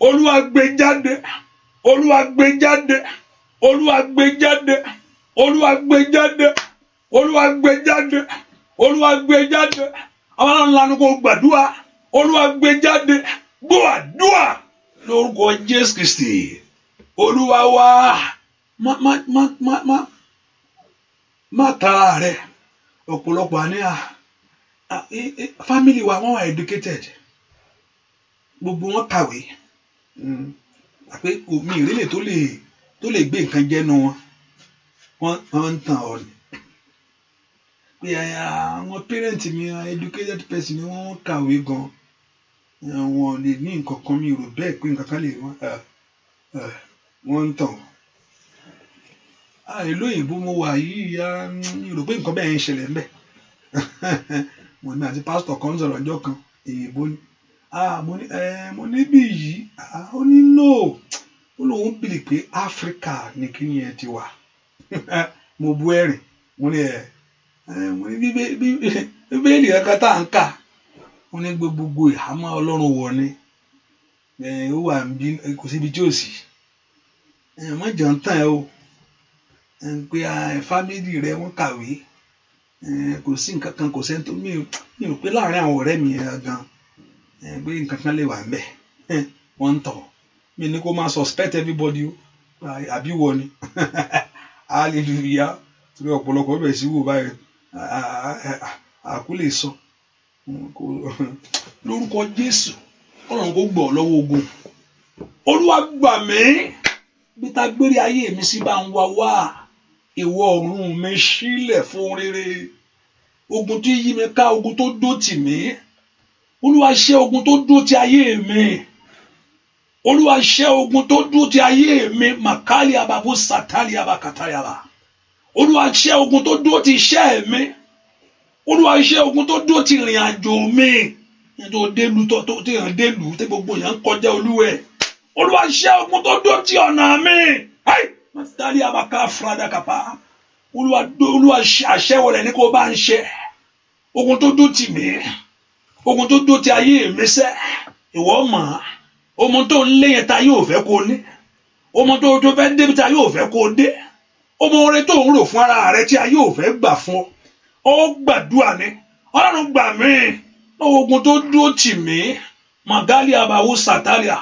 Olúwa gbé jáde. Olúwa gbé jáde. Olúwa gbé jáde. Olúwa gbé jáde. Olúwa gbé jáde. Olúwa gbé jáde. Àwọn ńlá ni kò gbàdúrà. Olúwa gbé jáde. Gbọ́ àdúrà lórúkọ Jésù Kristi. Olúwa wá. Má tara rẹ̀. Ọ̀pọ̀lọpọ̀ àní family wa wọ́n wà educated. Gbogbo wọn kàwé. Àpé omi ìrẹ́lẹ̀ tó lè gbé nǹkan jẹ́nu wọn. Wọ́n ń tàn ọ́ ni. Pé àwọn parent mi educated person ni wọ́n kàwé gan. Wọ́n lè ní nǹkan kan mi rò bẹ́ẹ̀ pé nǹkan kan lè wọ́n ń tàn. Ìlú òyìnbó mo wà yìí mi rò pé nǹkan bẹ́ẹ̀ ń ṣẹlẹ̀ ńbẹ̀. Mo ní àti pásítọ̀ kan sọ̀rọ̀ ọjọ́ kan èyìnbó ni. Mo ní bí yìí. Ó ní no. Ó lóun bìlì pé Áfíríkà ní kí ni ẹ ti wà. Mo bú ẹ̀rìn. Mo ní bíbélì ẹ̀ka tá à ń kà. Mo ní gbogbo ìhámọ́ Ọlọ́run wọ̀ ni. Ó wà kò síbi tí ò sí. Má jẹ́ ń tàn ẹ́ o. Pé fámìlì rẹ wọ́n kàwé. Kò sí nǹkan kan kò sẹ́ni tó mi rò pé láàárín àwọn ọ̀rẹ́ mi gan. Pé nǹkan kan lè wà ńbẹ̀. Wọ́n ń tọ̀. Mi ní kó máa suspect everybody o. Àbí wọ ni. Hallelujah. Torí ọ̀pọ̀lọpọ̀ bẹ̀ sí wò báyìí. Àkú lè sọ. Lórúkọ Jésù. Ọlọ́run kó gbọ́ lọ́wọ́ ogun. Olúwa gbà mí. Bí ta gbére ayé mi sí bá ń wá. Ìwọ ọ̀run mi sílẹ̀ fún rere. Ogun tí yí mi ká, ogun tó dó tì mí. Olúwa ṣẹ́ ogun tó dó ti ayé mi. Olúwa ṣẹ́ ogun tó dó ti ayé mi. Màkàlì àbàbò sàtàlì àbàkàtàyàbà. Olúwa ṣẹ́ ogun tó dó ti iṣẹ́ mi. Olúwa ṣẹ́ ogun tó dó ti ìrìn àjò mi. Tó délu tó yàn délu tí gbogbo yàn ń kọjá olúwẹ̀. Olúwa ṣẹ́ ogun tó dó ti ọ̀nà mi. Màtàlì àbàkà fúradà kàpá. Olúwa àṣẹwọlẹ̀ ní kó bá ń ṣe. Ogun tó dó tì mí. Ogun tó dó ti ayé mi sẹ́. Ìwọ mọ̀. Ọmọ tó ń lé yẹn ta yóò fẹ́ kó ní. Ọmọ tó fẹ́ débi ta yóò fẹ́ kó dé. Ọmọ orin tó ń rò fún ara rẹ tí a yóò fẹ́ gbà fún ọ. Ó gbàdúrà ni. Ọlọ́run gbà mí. Ogun tó dó tì mí. Màgálì àbàwò sàtàlìà.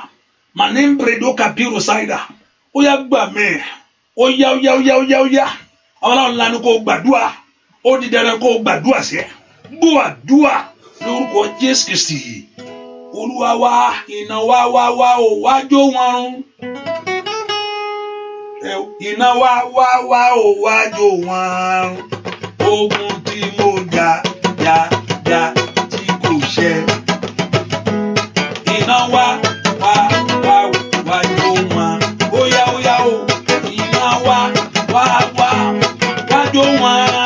Màní ń bèrèdó kàbírù sáìdà. Ó yá gbà mí. Ó yá. Ọlọ́run lanu kó gbàdúrà. Ó di dandan kó gbàdúrà sí ẹ. Gbọ́ àdúrà lórúkọ Jésù Kristi. Olúwa wá iná wá ò wájó wọn run. Iná wá ò wájó wọn run. Ogun tí mo jà tí kò ṣẹ. Iná wá ò wájó wọn. Ó yá o. Iná wá wájó wọn.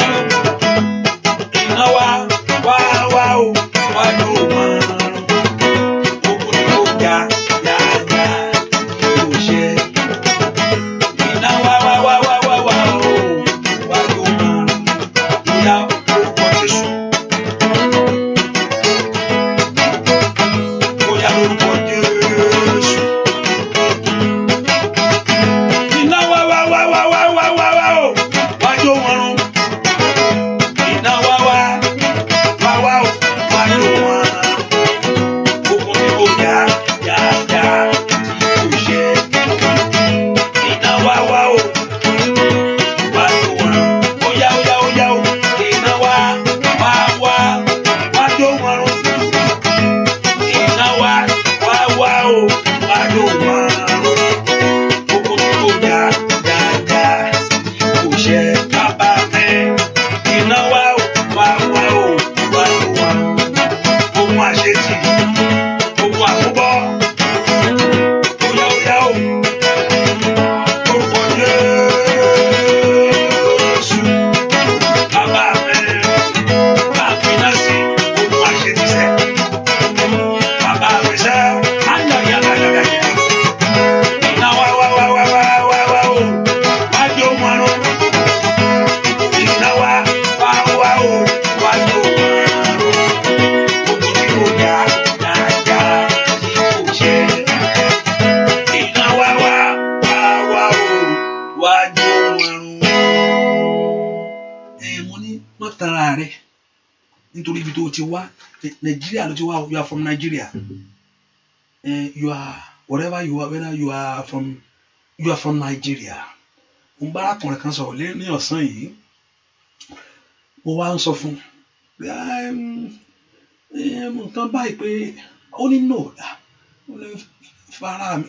ara rẹ nítorí ibi tó ti wá Nàìjíríà ló ti wá you are from Nigeria you are whatever you are whether you are from Nigeria. Mo bá arákùnrin kan sọ̀rọ̀ ní ọ̀sán yìí mo wá ń sọ fún nǹkan báyìí pé ó ní no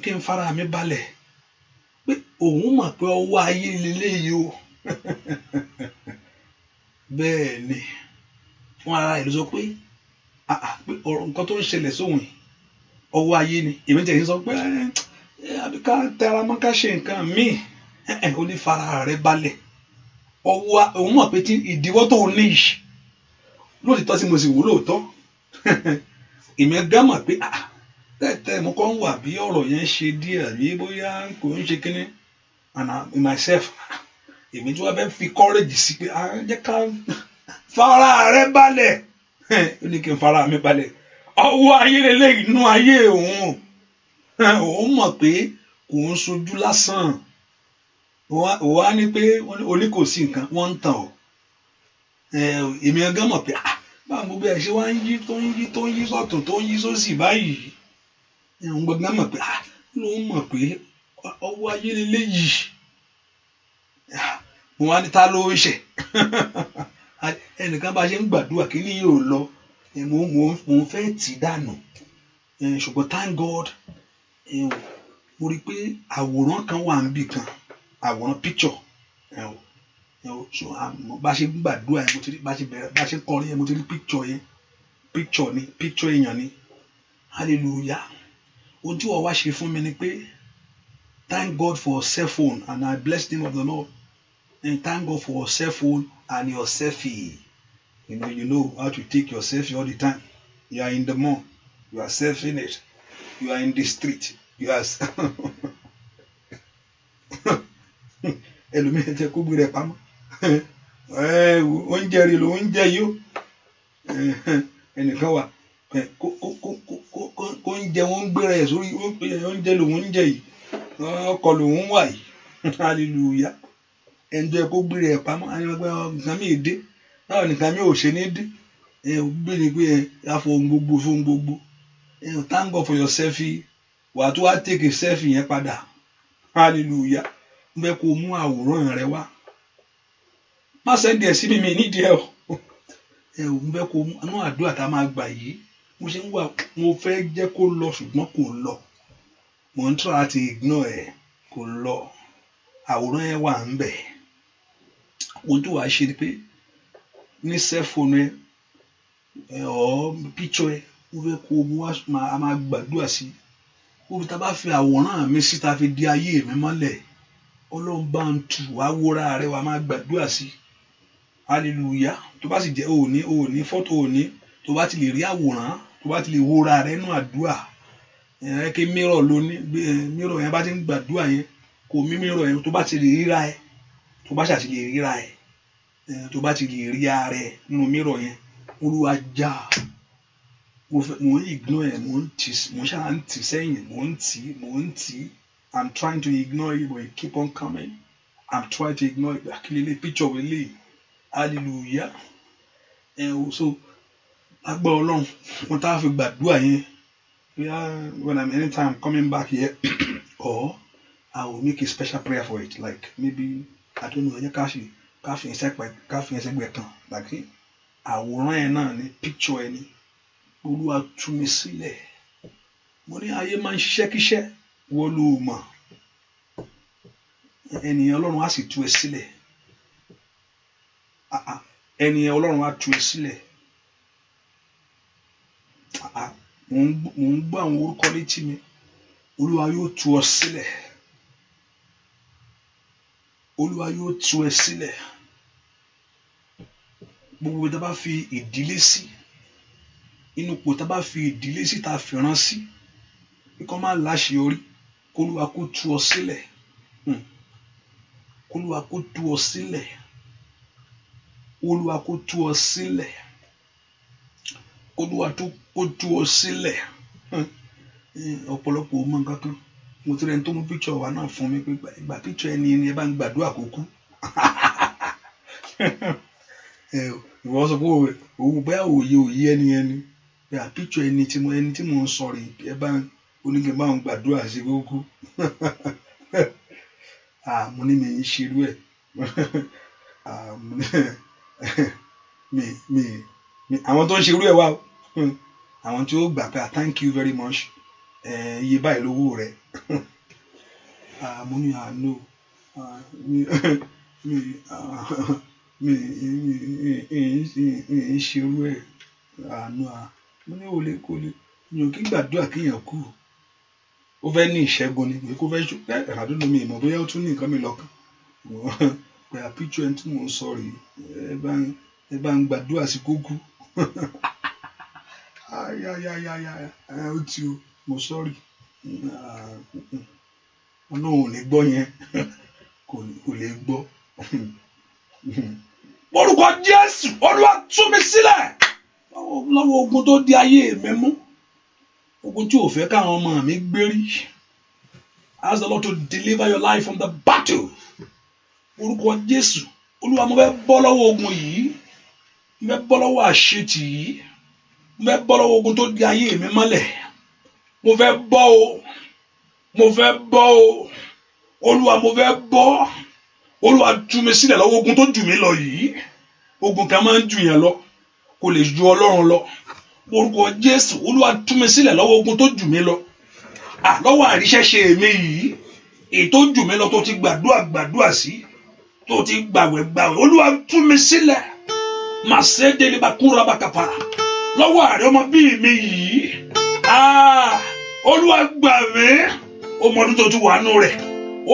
kí n fara mi balẹ̀ pé òun mọ̀ pé ọwọ́ ayé leléyìí o bẹ́ẹ̀ ni fún ara ẹ̀ ló sọ pé ọ̀rọ̀ nǹkan tó ń ṣẹlẹ̀ sóhun ọwọ́ ayé ni èmi tẹ̀sí sọ pé àbí ká tẹra mọ́ ká ṣe nǹkan míì ó ní fara rẹ̀ balẹ̀ òun mọ̀ pé tí ìdíwọ́ tó ní yìí lóòótọ́ tí mo sì wò lóòótọ́ èmi gán mọ̀ pé tẹ́tẹ́ mo kàn ń wà bí ọ̀rọ̀ yẹn ṣe díẹ̀ àbí bóyá kò ń ṣe kínní and myself èmi tí wọ́n fẹ́ fi courage sí pé jẹ́ ká fara rẹ̀ balẹ̀ ó ní kí n fara mi balẹ̀ ọwọ́ ayé lélẹ́yìn inú ayé òun mọ̀ pé òun sojú lásán òun á ní pé oní kò sí nǹkan wọ́n ń tàn ọ́ èmi gán mọ̀ pé báwo gbogbo ẹ̀ ṣe wá ń yí tó ń yí sọ́tún tó ń yí sósì báyìí òun gbọ́dọ̀ mọ̀ pé lóun mọ̀ pé ọwọ́ ayé lélẹ́yìí òun á ní ta ló ń ṣe ẹnìkan bá ṣe ń gbàdúrà kí ni yóò lọ mo fẹ́ tì dànù ṣùgbọ́n thank God mo rí i pé àwòrán kan wà níbì kan àwòrán picture bá ṣe gbàdúrà yẹn mo ti rí bá ṣe kọrin yẹn mo ti rí picture èèyàn ni hallelujah ohun tí wọ́n wá ṣe fún mi ni pé thank God for cell phone and I bless the name of the Lord and thank God for cell phone and your selfie. You know how to take your selfie all the time. You are in the mall, you are selfing it. You are in the street, you are. Ẹlòmíràn tẹ kó gbé rẹ̀ pamọ́. Oúnjẹ rí ló ń jẹ yó. Ẹnìkan wà kó ń jẹ wọ́n ń gbéra ẹ̀ sórí oúnjẹ lòun ń jẹ yìí. Ọkọ̀ lòun wà yìí. Hallelujah. Ẹnjẹ kó gbé rẹ̀ pamọ́. Nǹkan mi dé. Báwo nìkan mi ò ṣe ní dé. Gbé ni pé àfọ ohun gbogbo fún gbogbo. Thank God for your selfie. Wà á tó wá take a selfie yẹn padà. Hallelujah. N bẹ kó mú àwòrán rẹ wá. Má sẹ́ndì ẹ̀ sí mi nídìí ẹ̀ o. N bẹ kó mú àánú àdúrà tá a máa gbà yìí. Mo ṣe ń wà mo fẹ́ jẹ́ kó lọ ṣùgbọ́n kò lọ. Mo ń try láti ignore ẹ̀ kò lọ. Àwòrán yẹn wà ń bẹ̀. Ohun tó wàá ṣe ni pé ní cellphone ẹ picture ẹ mo fẹ́ kó mú a máa gbàdúrà sí i. Ó tá bá fi àwòrán mi sí ta fi di ayé mi mọ́lẹ̀ Ọlọ́run bá ń tù wá wóra rẹ wá máa gbàdúrà sí i. Hallelujah. Tó bá sì jẹ́ òní fọ́tò òní tó bá ti lè rí àwòrán tó bá ti lè wóra rẹ nínú àdúrà kí mirror ló ní mirror yẹn bá ti ń gbàdúrà yẹn kò mí mirror yẹn tó bá ti lè ríra ẹ tó bá ṣàti lè ríra ẹ tó bá ti lè rí ara ẹ nínú mirror yẹn Olúwa já mo ń ignore ẹ mo ṣáà ń tì sẹ́yìn mo ń tì I'm trying to ignore it but it keep on coming. I'm trying to ignore it. Akílélé picture wẹlé hallelujah. So agbá Ọlọ́run wọn tá a fi gbàdúrà yẹn when I'm anytime coming back here or I will make a special prayer for it like maybe I don't know ẹ̀yẹ ká fi ẹsẹ̀ gbẹ̀ kan like àwòrán ẹ̀ náà ni picture ẹ̀ ni Olúwa tú mi sílẹ̀ mo ní ayé máa ń ṣiṣẹ́ kíṣẹ́ wọ́n ló mọ̀ ènìyàn Ọlọ́run á sì tú ẹ sílẹ̀ ènìyàn Ọlọ́run á tú ẹ sílẹ̀ mo ń gbọ́ àwọn orúkọ létí mi Olúwa yóò tú ọ sílẹ̀ Olúwa yóò tú ẹ sílẹ̀ gbogbo tá a bá fi ìdílé sí inú ipò tá a bá fi ìdílé sí tá a fi rán sí kó má láṣeyọrí k'Olúwa kó tú ọ sílẹ̀ k'Olúwa kó tú ọ sílẹ̀ Olúwa kó tú ọ sílẹ̀ Olúwa kó tú ọ sílẹ̀ ọ̀pọ̀lọpọ̀ ọmọ nǹkan kan mo ti rẹ̀ ń tó mú picture wa náà fún mi pé ìgbà picture ẹni ẹ bá ń gbàdúrà kó kú ìwọ sọ pé òun bẹ́ẹ̀ òye ẹni pé àpíṣọ ẹni tí mo ń sọ rè ẹ bá oníkẹ́ bá ń gbàdúrà sí kókó mo ní mi ń ṣerú ẹ̀ àwọn tó ń ṣerú ẹ̀ wá àwọn tí ó gbà pé thank you very much iye báyìí lówó rẹ̀ mo ní àánú mi ṣerú ẹ̀ àánú mo ní olè kò lè mi ò kí gbàdúrà kéèyàn kú ó fẹ́ ní ìṣẹ́gun ni pé kó fẹ́ àdúgbò mi ìmọ̀ bóyá ó tún ní nǹkan mi lọ́kàn pé àpíṣọ ẹni tí mò ń sọ rèé ẹ bá ń gbàdúrà sí kó kú ó ti o mo sọ́ọ̀rì ọlọ́run ò ní gbọ́ yẹn kò lè gbọ́. Orúkọ Jésù Olúwa tú mi sílẹ̀ lọ́wọ́ ogun tó di ayé mi mú ogun tí ò fẹ́ káwọn ọmọ mi gbérí. Ask the Lord to deliver your life from the battle. Orúkọ Jésù Olúwa mo fẹ́ bọ́ lọ́wọ́ ogun yìí mo fẹ́ bọ́ lọ́wọ́ àṣetì yìí mo fẹ́ bọ́ lọ́wọ́ ogun tó di ayé mi mọ́lẹ̀ mo fẹ́ bọ́ o Olúwa mo fẹ́ bọ́ Olúwa tú mi sílẹ̀ lọ́wọ́ ogun tó jù mí lọ yìí ogun kan máa ń jù yẹn lọ kò lè ju Ọlọ́run lọ orúkọ Jésù Olúwa tú mi sílẹ̀ lọ́wọ́ ogun tó jù mí lọ lọ́wọ́ àríṣẹ́ṣe èmi yìí èyí tó jù mí lọ tó ti gbàdúrà sí tó ti gbàwẹ̀ Olúwa tú mi sílẹ̀ màá ṣe é délé bá kúrò bá kàfà lọ́wọ́ àrẹ ọmọ bíi mi yìí Olúwa gbà mí ọmọdún tó ti wà nù rẹ̀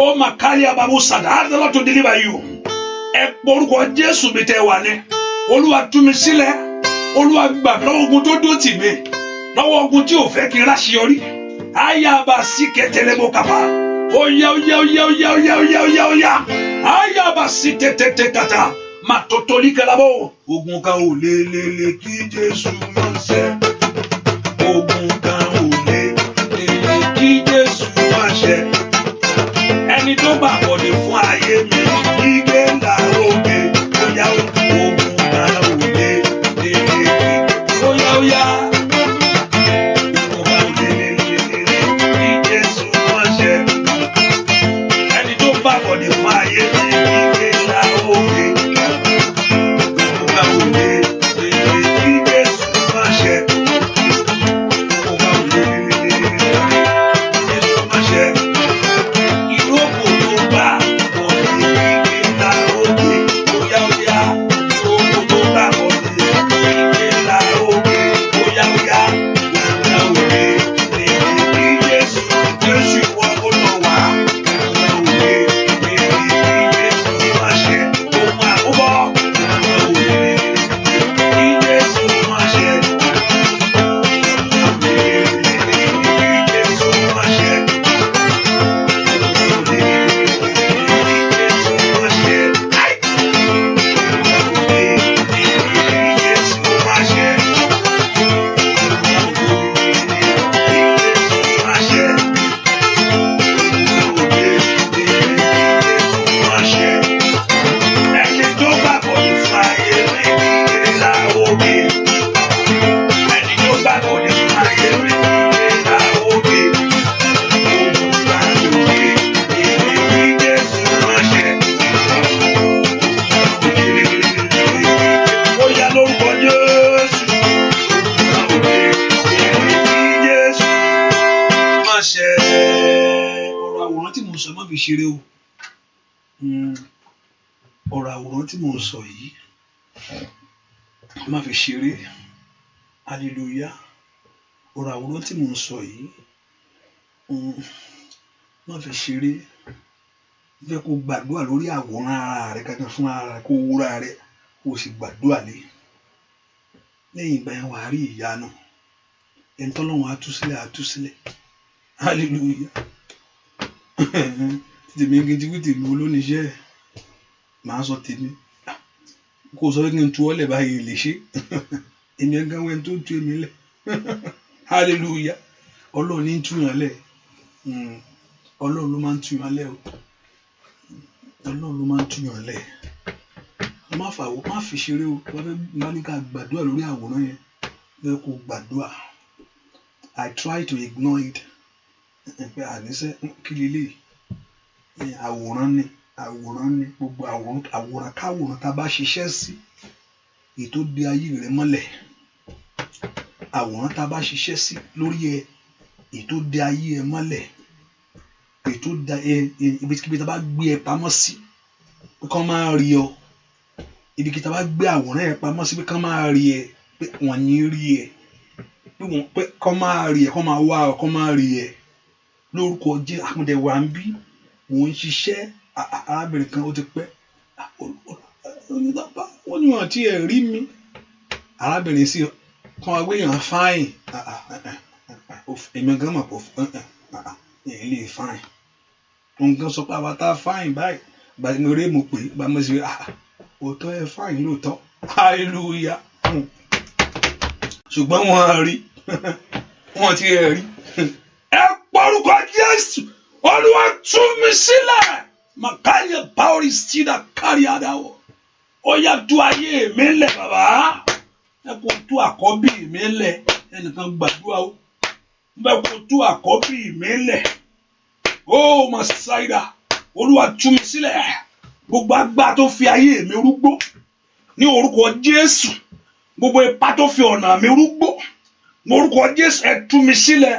ó mà kárí ababu sàdá ask the Lord to deliver you ẹ pọ orúkọ Jésù mi tẹ wà ní Olúwa tú mi sílẹ̀ Olúwa gbà mí lọ́wọ́ ogun tó dó tì mí lọ́wọ́ ogun tí ò fẹ́ kí n láṣeyọrí ayaba sí kẹtẹlẹmọ kàfà óyá ayaba sí tètè kàtà má tòtòlí kẹlábọ ogun kan ò lè kí Jésù máa ṣe ogun kan ò lè kí Jésù máa ṣe ẹni tó bá bọ̀dé fún ayé mi igbe ńlá òkè óyá ogun kan ò lè kí óyá ogun kan ò lè kí Jésù máa ṣe ẹni tó bá bọ̀dé fún ayé mi igbe ńlá òkè ogun kan ò lè kí Jésù máa ṣe ogun kan ò lè kí Jésù máa ṣe. Ṣeré o ọ̀rọ̀ àwòrán tí mò ń sọ yìí má fi ṣeré hallelujah ọ̀rọ̀ àwòrán tí mò ń sọ yìí má fi ṣeré fẹ́ kó gbàdúrà lórí àwòrán ara rẹ kankan fún ara rẹ kó wúra rẹ kó sì gbàdúrà lẹ́yìn ìgbà yẹn wàá rí ìyanu ẹni tọ́lọ́run á tú sílẹ̀ hallelujah tèmi gidi wí tèmi olóníṣẹ́ màá sọ tèmi kó sọ pé kí n tu ọ́ lẹ̀ báyìí lè ṣe èmi ẹ̀gán wẹ́n tó tu èmi lẹ̀ hallelujah ọlọ́run ní túyàn lẹ̀ ọlọ́run ló máa ń túyàn lẹ̀ o ọlọ́run ló máa ń túyàn lẹ̀ má fi ṣeré o wọ́n fẹ́ bá ní ká gbàdúrà lórí àwòrán yẹn lẹ́yìn kó gbàdúrà. I try to ignore it pé àníṣe kí lélẹ̀ àwòrán ni gbogbo àwòrán káwòrán tá a bá ṣiṣẹ́ sí èyí tó di ayé rẹ mọ́lẹ̀, àwòrán tá a bá ṣiṣẹ́ sí lórí ẹ èyí tó di ayé ẹ mọ́lẹ̀, èyí tó da ibikíbi tá a bá gbé ẹ pamọ́ sí pé kán máa rí ọ, ibikíbi tá a bá gbé àwòrán ẹ pamọ́ sí pé kán máa rí ẹ, pé wọ́n ní rí ẹ, pé kán máa rí ẹ, kán máa wá ọ, kán máa rí ẹ lórúkọ Jésù. Àkùndẹ wà ń bí mò ń ṣiṣẹ́ arábìnrin kan ó ti pẹ́ ó ní wọn tí ẹ rí mi, arábìnrin sí kan wá gbéyàn fáìn èmi gan mọ̀ pé èyí lè fáìn nǹkan sọ pé àwa tá a fáìn báyìí báyìí mo rí mo pè é bá mo sì rí òótọ́ ẹ fáìn lóòótọ́ hallelujah ṣùgbọ́n wọ́n rí wọ́n ti ẹ rí ẹ pọ́rúkọ Jésù Olúwa tú mi sílẹ̀ màkàyè báwòrì sídà kárí àdáwọ̀ ó yá tú ayé mi lẹ̀ bàbá ẹ kò tú àkọ́bí mi lẹ̀ ẹnìkan gbàdúrà ó ẹ kò tú àkọ́bí mi lẹ̀ ó Màsáídà Olúwa tú mi sílẹ̀ gbogbo agbára tó fi ayé mi rúgbó ní orúkọ Jésù gbogbo ipá tó fi ọ̀nà mi rúgbó ní orúkọ Jésù ẹ tú mi sílẹ̀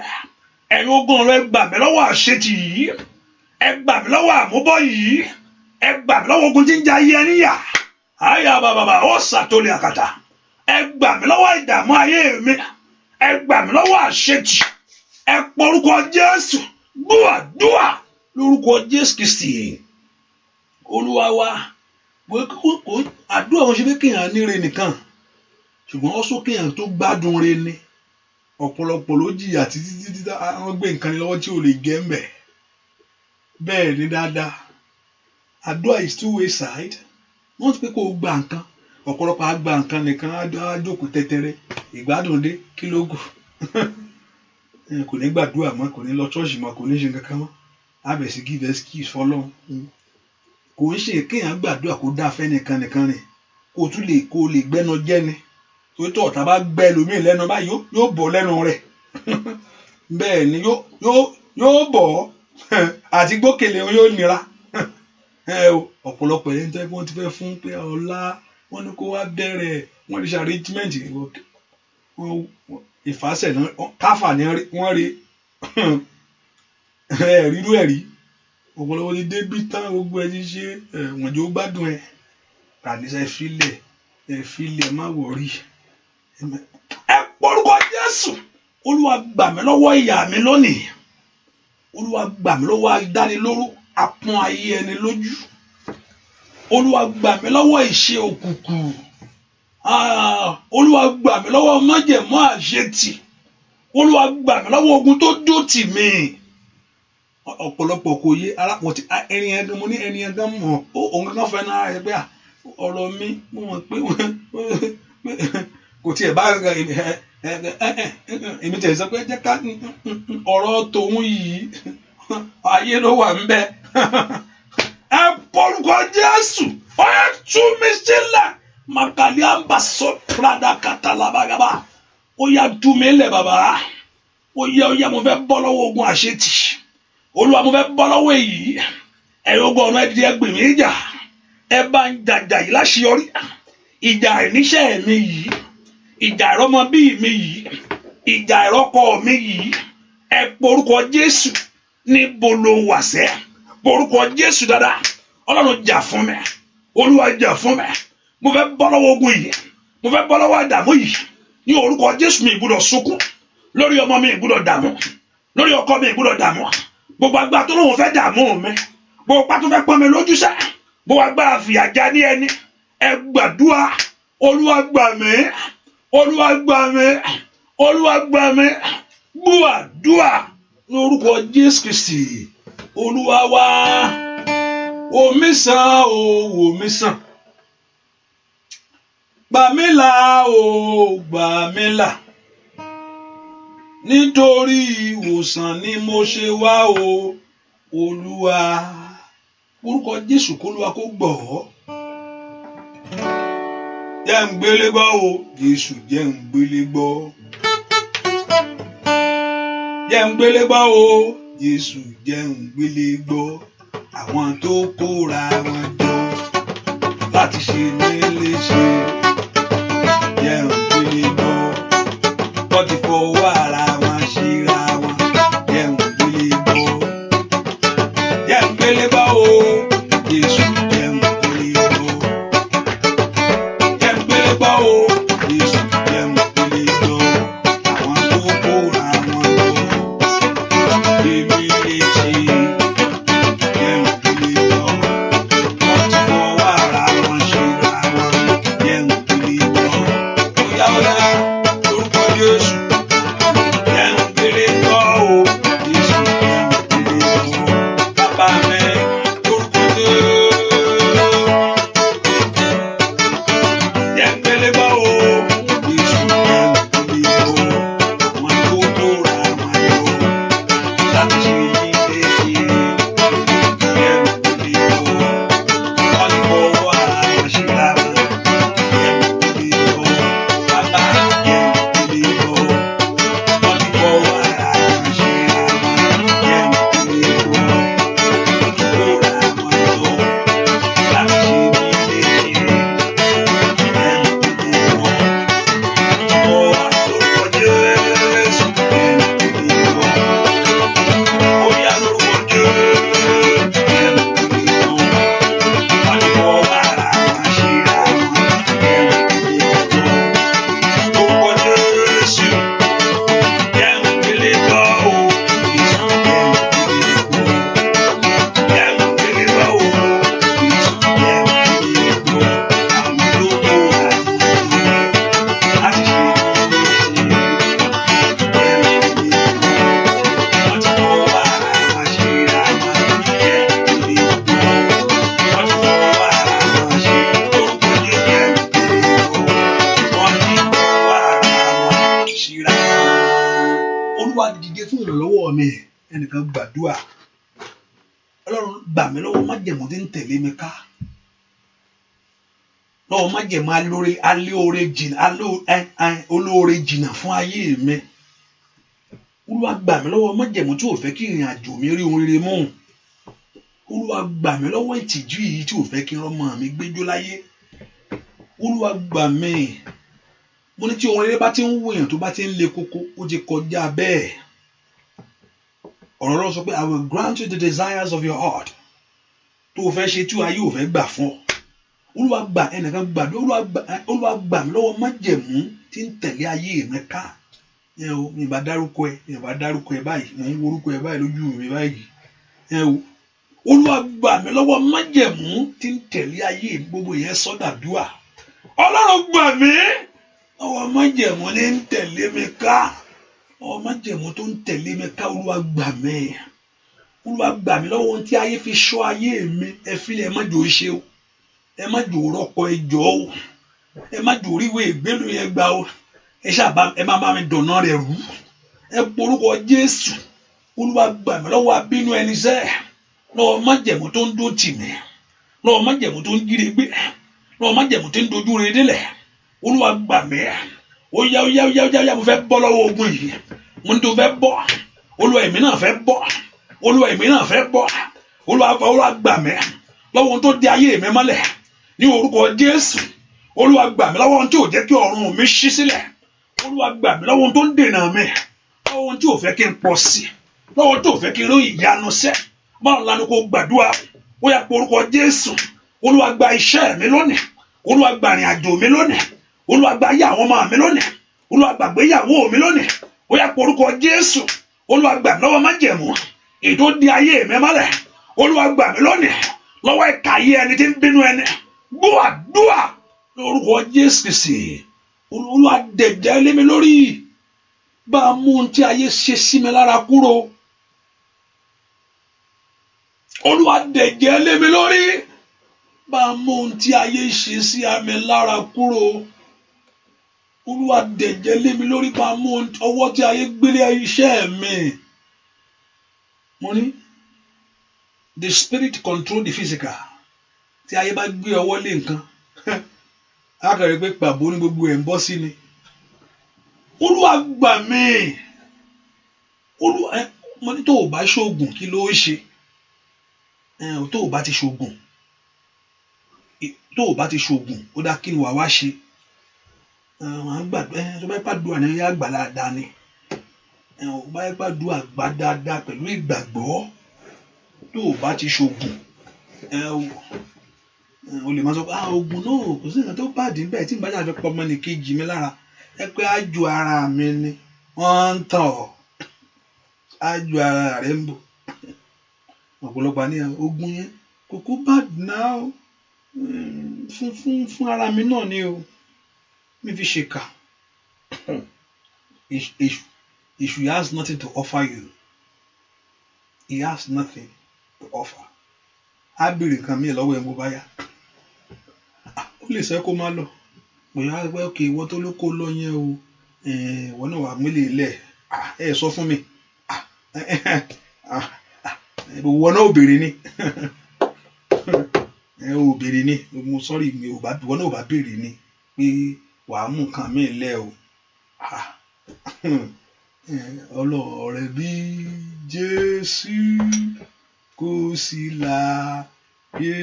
ẹ̀yin ogun ọ̀rọ̀ ẹ gbà mí lọ́wọ́ àṣetì yìí ẹ gbà mí lọ́wọ́ àmúbọ̀ yìí ẹ gbà mí lọ́wọ́ ogun jíjà ayé ẹni yà àyà bàbà ó ṣàtòlè àkàtà ẹ gbà mí lọ́wọ́ ìdààmú ayé mi ẹ gbà mí lọ́wọ́ àṣetì ẹ porúkọ Jésù gbúàdúà lórúkọ Jésù Kristi Olúwa wa àdúrà wọn ṣe fẹ́ kéèyàn níre nìkan ṣùgbọ́n ó sọ kéèyàn tó gbádùn re ni ọ̀pọ̀lọpọ̀ ló jìyà títí àwọn gbé nǹkan ní lọ́wọ́ tí ò lè gẹ́ mbẹ̀ bẹ́ẹ̀ ni dáadáa àdúrà is two way side wọ́n ti pé kó o gba nǹkan ọ̀pọ̀lọpọ̀ á gba nǹkan nìkan á jókòó tẹ́tẹ́rẹ́ ìgbádùn dé kí ló gùn kò ní gbàdúrà mọ́ kò ní lọ ṣọ́ọ̀ṣì mọ́ kò ní ṣe nǹkan kan mọ́ á bẹ̀ sí give excuse fọlọ́run kò ń ṣe kéèyàn gbàdúrà kó dá fẹ́ nìkan rìn kó o lè gbẹ́nu jẹ́ni tó ọ̀tá bá gbẹ́ lómìn lẹ́nu báyìí yóò bọ̀ lẹ́nu rẹ̀ bẹ́ẹ̀ ni yóò bọ̀ àti gbókèlè yóò nira ọ̀pọ̀lọpọ̀ ẹni tó wọ́n ti fẹ́ fún pé ọ̀la wọ́n ní kó wá bẹ̀rẹ̀ wọ́n ti ṣe arrangement ìfàsẹ̀ náà káfà ni wọ́n rí ẹ̀rírú ẹ̀rí ọ̀pọ̀lọpọ̀ ti débí tán gbogbo ẹ ti ṣe wọ́n jẹ́ ó gbádùn ẹ̀ àníṣe ẹ̀fílẹ̀ má wọ̀rí ẹ porúkọ Jésù Olúwa gbà mí lọ́wọ́ ìyà mi lónìí Olúwa gbà mí lọ́wọ́ ìdánilóró apọ́n ayé ẹni lójú Olúwa gbà mí lọ́wọ́ ìṣe òkùnkùn Olúwa gbà mí lọ́wọ́ májẹ̀mú àṣetì Olúwa gbà mí lọ́wọ́ ogun tó dó tì mí ọ̀pọ̀lọpọ̀ kò yé arápọ̀tì ẹni ẹni mo ní ẹni ẹni mọ̀ òun kankan fẹ́ náà ẹ pé ọ̀rọ̀ mi mo mọ̀ pé kò tiẹ̀ bá èmi tẹ̀ sọ pé jẹ́ ká ọ̀rọ̀ tòun yìí ayé ló wà ń bẹ ẹ porúkọ Jésù ó yẹ tú mi sílẹ̀ màkàlí àmbàsọ prada kàtàlábàgàbà ó yá tú mi lẹ̀ bàbá ó yẹ mo fẹ́ bọ́ lọ́wọ́ ogun àṣetì Olúwa mo fẹ́ bọ́ lọ́wọ́ èyí ẹ̀yin ogun ọ̀run ẹ̀dí ẹgbẹ̀ mi jà ẹ bá ń jàjà yìí láṣeyọrí ìjà ìníṣẹ́ mi yìí ìjà ìrọmọbí mi yìí ìjà ìrọkọ mi yìí ẹ porúkọ Jésù níbo ló wà sẹ́ porúkọ Jésù dáadáa Ọlọ́run jà fún mi Olúwa jà fún mi mo fẹ́ bọ́ lọ́wọ́ ogun yìí mo fẹ́ bọ́ lọ́wọ́ àdàmú yìí ní orúkọ Jésù mi ìgbúdọ̀ sunkún lórí ọmọ mi ìgbúdọ̀ dààmú lórí ọkọ mi ìgbúdọ̀ dààmú gbogbo agbára tó lóun fẹ́ dààmú mi gbogbo pátó fẹ́ pọ́n mi lójúṣẹ́ gbogbo agbára fìyà já ní ẹni ẹ gbàdúrà Olúwa gbà mí Olúwa gbà mí Olúwa gbà mí gbàdúrà lórúkọ Jésù Kristi Olúwa wa omi sàn wò mí sàn gbà mí là gbà mí là nítorí ìwòsàn ni mo ṣe wá o Olúwa orúkọ Jésù k'Olúwa kó gbọ́. jẹ́ ń gbélé gbọ́ o Jésù jẹ́ ń gbélé gbọ́. Jẹ́ ń gbélé gbọ́ o Jésù jẹ́ ń gbélé gbọ́. Àwọn tó kóra wọn jọ láti ṣe mí léṣe jẹ́ ń gbélé gbọ́. Wọ́n ti fọwọ́ ara wọn ṣera wọn jẹ́ ń gbélé gbọ́. Jẹ́ ń gbélé gbọ́ o Jésù jẹ́ ń gbélé gbọ́. Jẹ́ ń gbélé gbọ́ o Jésù jẹ́ ń gbélé gbọ́. Àwọn tó kóra wọn jọ èmi léṣe jẹ́ ń gbélé gbọ́. Wọ́n ti fọwọ́ ara wọn ṣera wọn jẹ́ ń gbélé gbọ́. Óyá óyá lórúkọ Jésù jẹ́ ń gbélé gbọ́ o Jésù jẹ́ ń gbélé gbọ́. Bàbá mi lórúkọ Jésù jẹ́ ń gbélé gbọ́ o Jésù jẹ́ ń gbélé gbọ́. Àwọn tó kóra wọn jọ láti ṣe mí léṣe jẹ́ ń gbélé gbọ́. Wọ́n ti fọwọ́ ara wọn ṣera wọn jẹ́ ń gbélé gbọ́. Bàbá jẹ́ ń gbélé gbọ́. Wọ́n ti fọwọ́ ara wọn ṣera wọn jẹ́ ń gbélé gbọ́. Wọ́n ti kóra wọn jọ láti ṣe mí léṣe jẹ́ ń gbélé gbọ́. Olúwa dìde fún ìrànlọ́wọ́ mi. Ẹnìkan gbàdúrà. Ọlọ́run gbà mí lọ́wọ́ májẹ̀mú tí ń tẹ̀lé mi ká. Lọ́wọ́ májẹ̀mú olóore jìnnà fún ayé mi. Olúwa gbà mí lọ́wọ́ májẹ̀mú tí ò fẹ́ kí ìrìn àjò mi rí ohun rere mú. Olúwa gbà mí lọ́wọ́ ìtìjú yìí tí ò fẹ́ kí ọmọ mi gbéjó láyé. Olúwa gbà mí. Mo ní tí ohun rere bá ti ń wòyàn tó bá ti ń le koko ó ti kọjá bẹ́ẹ̀. Ọ̀rọ̀ Ọlọ́run sọ pé I will grant you the desires of your heart. Tó o fẹ́ ṣe tí ayé ò fẹ́ gbà fún ọ. Olúwa gbà ẹnìkan gbàdúrà. Olúwa gbà mí lọ́wọ́ májẹ̀mú tí ń tẹ̀lé ayé mi ká. Mi bá dárúkọ ẹ báyìí. Mo ń worúkọ ẹ báyìí lójú mi báyìí. Olúwa gbà mí lọ́wọ́ májẹ̀mú tí ń tẹ̀lé ayé mi. Gbogbo yẹn sọ́dàdúà. Ọlọ́run gbà mí. Ọwọ́ májẹ̀mú ní ń tẹ̀lé mi ká. Ọwọ́ májẹ̀mú tó ń tẹ̀lé mi ká. Olúwa gbà mí. Olúwa gbà mí lọ́wọ́ ohun tí ayé fi ṣọ́ ayé mi. Ẹ filẹ̀ ẹ má jò ó ṣe o. Ẹ má jò ó rọ́pò ẹjọ́ o. Ẹ má jò ó ríwé ìgbélu yẹn gbà o. Ẹ má bá mi dọ̀nà rẹ̀ rú. Ẹ porúkọ Jésù. Olúwa gbà mí lọ́wọ́ abínú ẹni sẹ́. Lọ́wọ́ májẹ̀mú tó ń dó tì mí. Lọ́wọ́ májẹ̀mú tó ń jíire gbé. Lọ́wọ́ májẹ̀mú tó ń dojú rẹ̀ délẹ̀. Olúwa gbà mí. Ó yá mo fẹ́ bọ́ lọ́wọ́ ogun yìí. Mo ní tó fẹ́ bọ́. Olúwa èmi náà fẹ́ bọ́. Olúwa èmi náà fẹ́ bọ́. Olúwa gbà mí lọ́wọ́ ohun tó di ayé mi mọ́lẹ̀ ní orúkọ Jésù. Olúwa gbà mí lọ́wọ́ ohun tí ò jẹ́ kí ọ̀run mi ṣí sílẹ̀. Olúwa gbà mí lọ́wọ́ ohun tó ń dènà mi. Lọ́wọ́ ohun tí ò fẹ́ kí n pọ̀ sí. Lọ́wọ́ ohun tí ò fẹ́ kí n rí ìyanu sẹ́. Báwo la ni kò gbàdúrà? Ó yá pé orúkọ Jésù. Olúwa gba iṣẹ́ mi lónìí. Olúwa gba ìrìn àjò mi lónìí. Olúwa gba ayé àwọn ọmọ mi lónìí. Olúwa gba ìgbéyàwó mi lónìí. Ó yá pé orúkọ Jésù. Olúwa gbà mí lọ́wọ́ májẹ̀mú èyí tó di ayé mi mọ́lẹ̀. Olúwa gbà mí lónìí lọ́wọ́ ìkà ayé ẹni tí ń bínú ẹni. Gbọ́ àdúrà lórúkọ Jésù Kristi. Olúwa dẹ̀jẹ̀ lé mi lórí. Bá a mú ohun tí ayé ṣe sí mi lára kúrò. Olúwa dẹ̀jẹ̀ lé mi lórí. Bá a mú ohun tí ayé ṣe sí mi lára kúrò. Olúwa dẹ̀jẹ̀ lé mi lórí. Bá a mú ọwọ́ tí ayé gbélé iṣẹ́ mi. Mo ní the spirit control the physical. Tí ayé bá gbé ọwọ́ lé nǹkan á kàn rí pé pàbó ní gbogbo ẹ̀ ń bọ́ sí ni. Olúwa gbà mí. Olúwa mo ní tó o bá ṣoògùn kí ló ṣe? Tó o bá ti ṣoògùn ó dá kí ni wàá wá ṣe? Wọ́n á gbàgbé tó bá pàdúrà ní àgbà dáadáa ni. Ó bá pàdúrà àgbà dáadáa pẹ̀lú ìgbàgbọ́. Tó o bá ti ṣoògùn o lè máa sọ pé oògùn náà kò sí nǹkan tó bàdí bẹ́ẹ̀ tí n bá ṣàfẹ́ pọ̀ ọmọ nìkejì mi lára ẹ pé ájú ara mi ni wọ́n ń tàn ọ́ ájú ara rẹ̀ ń bò. Ọ̀pọ̀lọpọ̀ ní oògùn yẹn kòkó bàdí náà fún ara mi náà ni o mi fi ṣèkà. Èṣù he has nothing to offer you. He has nothing to offer. Á bèrè nǹkan mi lọ́wọ́ ẹ̀ bó bá yá. Ó lè sọ kó má lọ. Bóyá pé òkè ìwọ tó ló kó lọ yẹn o. Ìwọ náà wà mílè lẹ̀. Ẹ sọ fún mi. Ìwọ náà ò bèrè ni. Ò bèrè ni. Mo sọ́rí ìwọ náà ò bá bèrè ni pé wàá mú nǹkan mi lẹ̀ o. Ọlọ́rẹ̀ bí Jésù kò sí láyé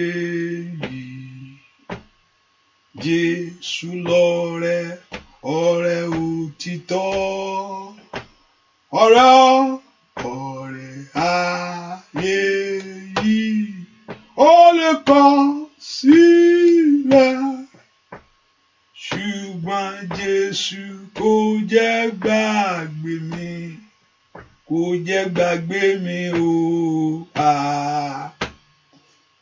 yìí. Jésù lọ̀rẹ́ ọ̀rẹ́ òtítọ́. Ọ̀rẹ́ ayé yìí ó lè kọ̀ sílẹ̀. Ṣùgbọ́n Jésù kò jẹ́ gbàgbé mi. Kò jẹ́ gbàgbé mi o.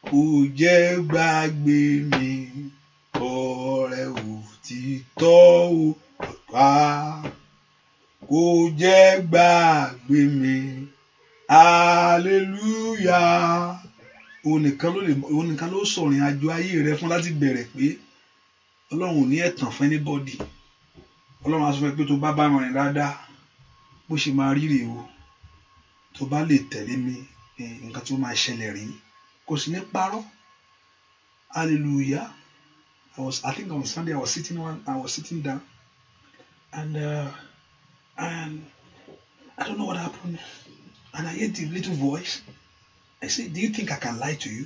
Kò jẹ́ gbàgbé mi. Ọ̀rẹ́ òtítọ́ o. Kò jẹ́ gbàgbé mi. Hallelujah. Òun nìkan ló sọ̀rìn àjò ayé rẹ fún láti bẹ̀rẹ̀ pé Ọlọ́run ò ní ẹ̀tàn fún anybody. Ọlọ́run á sọ fún pé tó bá rìn dáadáa bó ṣe máa rí rèé o. Tó bá lè tẹ̀lé mi nǹkan tó máa ṣẹlẹ̀ rí kò sí ní parọ́. Hallelujah. I think on Sunday I was sitting down and I don't know what happened and I heard the little voice. I said, do you think I can lie to you?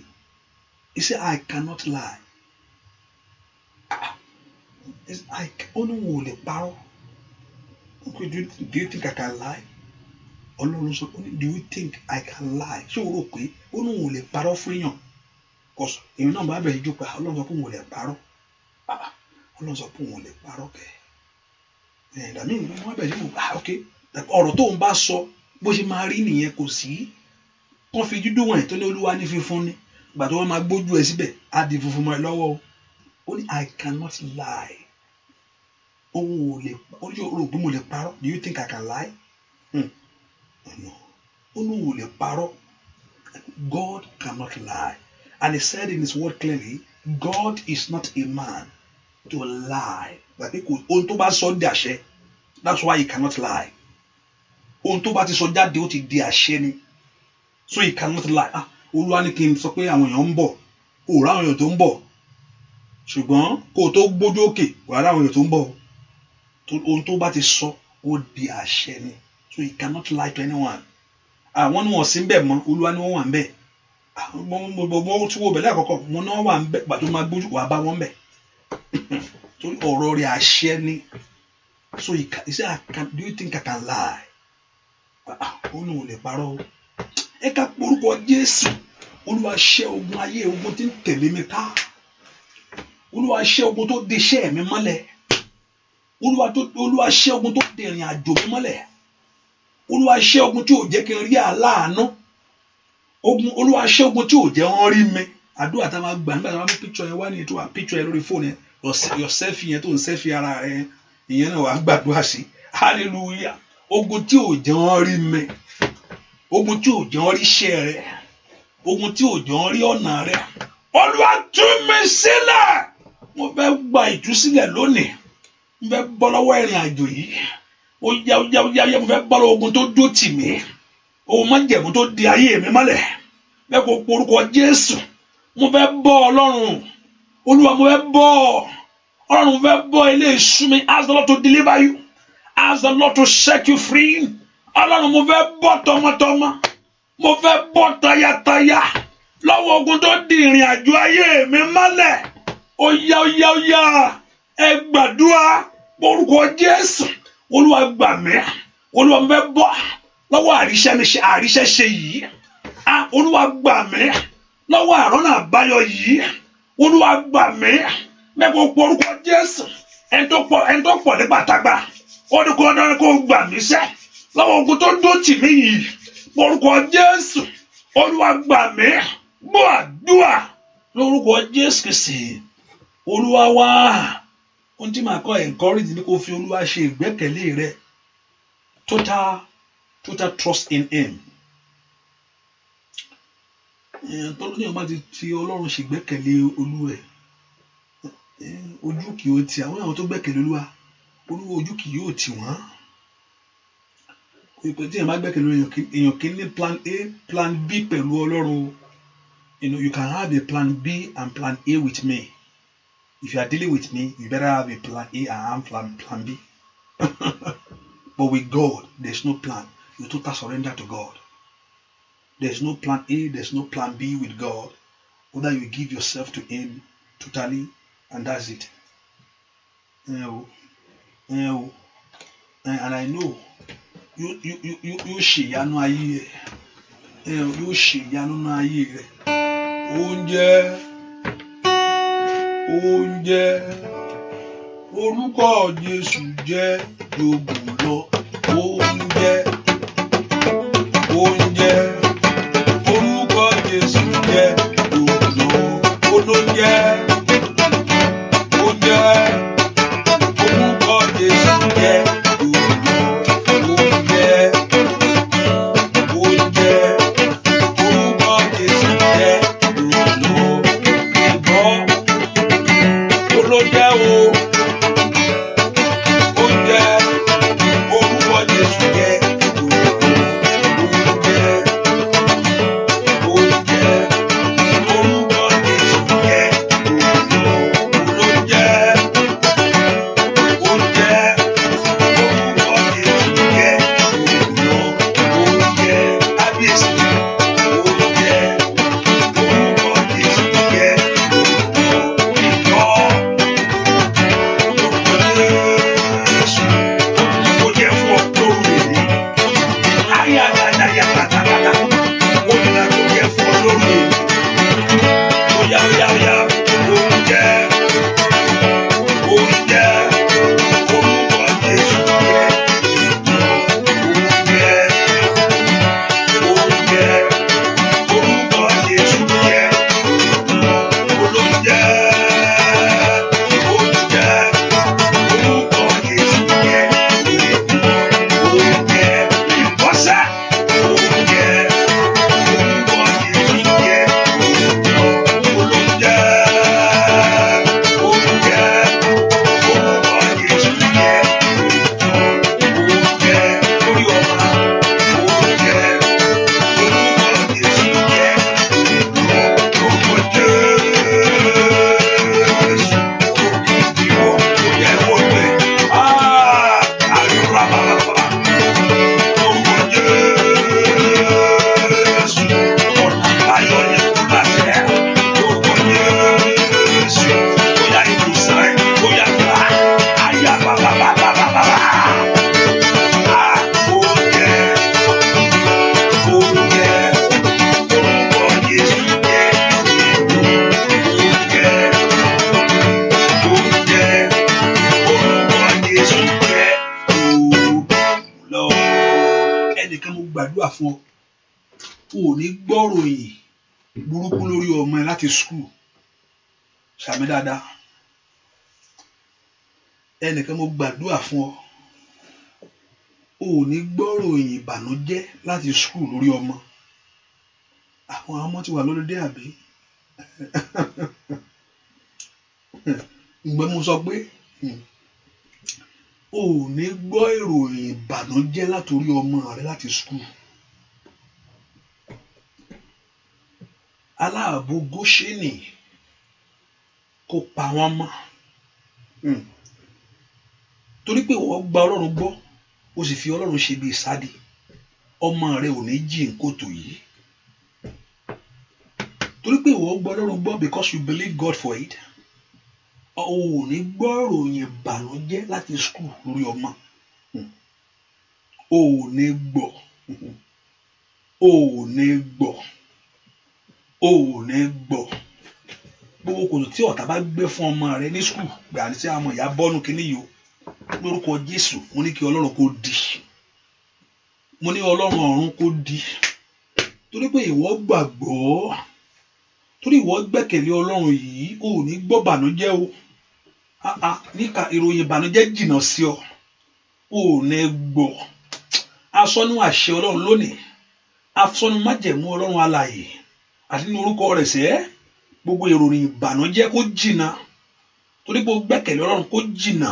He said, I cannot lie. Lè parọ́. Okay, do you think I can lie? Ọlọ́run sọ do you think I can lie? Ṣé o rò pé ó lè parọ́ fún èèyàn? Because èèyàn náà bá bẹ̀rẹ̀ jókòó Ọlọ́run sọ pé òun lè parọ́. Ọlọ́run sọ pé òun lè parọ́ kẹ́. Ìdàmí wọ́n bẹ̀rẹ̀ jókòó okay ọ̀rọ̀ tó ń bá sọ bó ṣe máa rí nìyẹn kò sí. Wọ́n fi dúdú wọ̀nyí tó ní Olúwa ní fífún ni. Ìgbà tó wọ́n máa gbójú ẹ̀ síbẹ̀ á di funfun mọ́ ẹ lọ́wọ́ o. Ó ní I cannot lie. Ó rò pé mo lè parọ́. Do you think I can lie? No. Ó lè parọ́. God cannot lie. And he said in his word clearly, God is not a man to lie. Ohun tó bá sọ di àṣẹ. That's why he cannot lie. Ohun tó bá ti sọ jáde ó ti di àṣẹ ni. So he cannot lie. Olúwa ní kí n sọ pé àwọn èèyàn ń bọ̀. Ó rá àwọn èèyàn tó ń bọ̀. Ṣùgbọ́n kó o tó gbójú òkè wà rá àwọn èèyàn tó ń bọ̀. Ohun tó bá ti sọ ó di àṣẹ ni. So he cannot lie to anyone. Àwọn ni wọ́n sí ń bẹ̀ mọ́ Olúwa ni wọ́n wà ń bẹ̀. Mo tí wo bẹ̀lẹ́ àkọ́kọ́ mo náà wà ń bẹ̀ pàtó máa gbójú wà bá wọn bẹ̀. Torí ọ̀rọ̀ rẹ̀ àṣẹ ni. So he said, do you think I can lie? Ó ní ò lè parọ́ o. Ẹ ká porúkọ Jésù. Olúwa ṣẹ́ ogun ayé ogun tí ń tẹ̀lé mi ká. Olúwa ṣẹ́ ogun tó de iṣẹ́ mi mọ́lẹ̀. Olúwa ṣẹ́ ogun tó de ìrìn àjò mi mọ́lẹ̀. Olúwa ṣẹ́ ogun tí ò jẹ́ kí n rí aláàánú. Olúwa ṣẹ́ ogun tí ò jẹ́ wọ́n rí mi. Àdúrà tá a máa gbà nígbà tí a máa mú picture yẹn wá ní ètò picture yẹn lórí fóònù yẹn. Your selfie yẹn tó ń selfie ara rẹ̀ ìyẹn náà wàá gbàdúrà sí. Hallelujah. Ogun tí ò jẹ́ wọ́n rí mi. Ogun tí ò jẹ́ wọ́n rí iṣẹ́ rẹ̀. Ogun tí ò jẹ́ wọ́n rí ọ̀nà rẹ̀. Olúwa tú mi sílẹ̀. Mo fẹ́ gba ìtúsílẹ̀ lónìí. Mo fẹ́ bọ́ lọ́wọ́ ìrìn àjò yìí. Ó yá mo fẹ́ bọ́ lọ́wọ́ ogun tó dó tì mí. Ohun májẹ̀mú tó di ayé mi mọ́lẹ̀. Bẹ́ẹ̀ kó porúkọ Jésù. Mo fẹ́ bọ́ Ọlọ́run. Olúwa mo fẹ́ bọ́. Ọlọ́run mo fẹ́ bọ́ ilé ìṣú mi. Ask the Lord to deliver you. Ask the Lord to set you free. Ọlọ́run mo fẹ́ bọ́ tọmọtọmọ. Mo fẹ́ bọ́ tayátayá. Lọ́wọ́ ogun tó di ìrìn àjò ayé mi mọ́lẹ̀. Ó yá. Ẹ gbàdúrà orúkọ Jésù. Olúwa gbà mí. Olúwa mo fẹ́ bọ́ lọ́wọ́ àríṣẹ́ṣe yìí. Olúwa gbà mí lọ́wọ́ àrọ́nà àbáyọ yìí. Olúwa gbà mí. Mẹ́kọ̀ọ́ pọ̀ orúkọ Jésù. Ẹni tó pọ̀ ní pàtàgbà. Ó ní kó dáná kó gbà mí sẹ́. Lọ́wọ́ ogun tó dó tì mí yìí. Orúkọ Jésù. Olúwa gbà mí. Gbọ́ àdúrà lórúkọ Jésù Kristi. Olúwa wá. Ohun tí màá kọ́ encourage ni kó fi Olúwa ṣe ìgbẹ́kẹ̀lé rẹ. Total trust in him. Tọ́lú ní ọmọ ti fi Ọlọ́run ṣe ìgbẹ́kẹ̀lé Olúwa ẹ̀. Ojú kì yóò tì àwọn tó gbẹ́kẹ̀lé Olúwa ojú kì yóò tì wọ́n. Ìpè tí èèyàn bá gbẹ́kẹ̀lé èèyàn kì í ní plan A plan B pẹ̀lú Ọlọ́run. You can have a plan B and plan A with me. If you are dealing with me, you better have a plan A and plan B. But with God, there's no plan. You total surrender to God. There's no plan A, there's no plan B with God. Whether you give yourself to him totally, and that's it. And I know you ṣèyanu ayé ẹ. You ṣèyanu ayé rẹ. Oúnjẹ orúkọ Jésù jẹ́ jògùn lọ. Oúnjẹ orúkọ Jésù jẹ́ jògùn lọ. Olóúnjẹ orúkọ Jésù jẹ́ jògùn lọ. Oúnjẹ orúkọ Jésù jẹ́ jògùn lọ. Olóúnjẹ o. gbàdúrà fún ọ o ò ní gbọ́rọ̀ yìí burúkú lórí ọmọ ẹ láti skul ṣàmì dáadáa ẹnìkan mo gbàdúrà fún ọ o ò ní gbọ́rọ̀ yìí ìbànújẹ́ láti skul lórí ọmọ àwọn ọmọ ti wà lólódé àbí ǹgbẹ́ mo sọ pé o ò ní gbọ́ ìròyìn ìbànújẹ́ látòrí ọmọ rẹ láti skul aláàbò Góṣẹ́nì kó pa wọ́n mọ́ torí pé ìwọ gba Ọlọ́run gbọ́ o sì fi Ọlọ́run ṣe bí ìsádi ọmọ rẹ ò ní jí nkòtò yìí torí pé ìwọ gba Ọlọ́run gbọ́ because you believe God for it o ò ní gbọ́ ìròyìn ìbànújẹ́ láti school lórí ọmọ o ò ní gbọ́ o ò ní gbọ́ o ò ní gbọ́ gbogbo kòtò tí ọ̀tá bá gbé fún ọmọ rẹ ní school gbà ní sí àwọn ìyá bọ́ọ̀nù kìíní yìí o lórúkọ Jésù mo ní kí Ọlọ́run kó di mo ní Ọlọ́run ọ̀run kó di torí pé ìwọ gbàgbọ́ torí ìwọ gbẹ́kẹ̀lé Ọlọ́run yìí o ò ní gbọ́ bànújẹ́ o níka ìròyìn ìbànújẹ́ jìnnà sí ọ o ò ní gbọ́ asọ́nú àṣẹ Ọlọ́run lónìí asọ́nú májẹ̀mú Ọlọ́run alààyè àti ní orúkọ rẹ̀ sẹ́ gbogbo ìròyìn ìbànújẹ́ kó jìnnà torí pé o gbẹ́kẹ̀lé Ọlọ́run kó jìnnà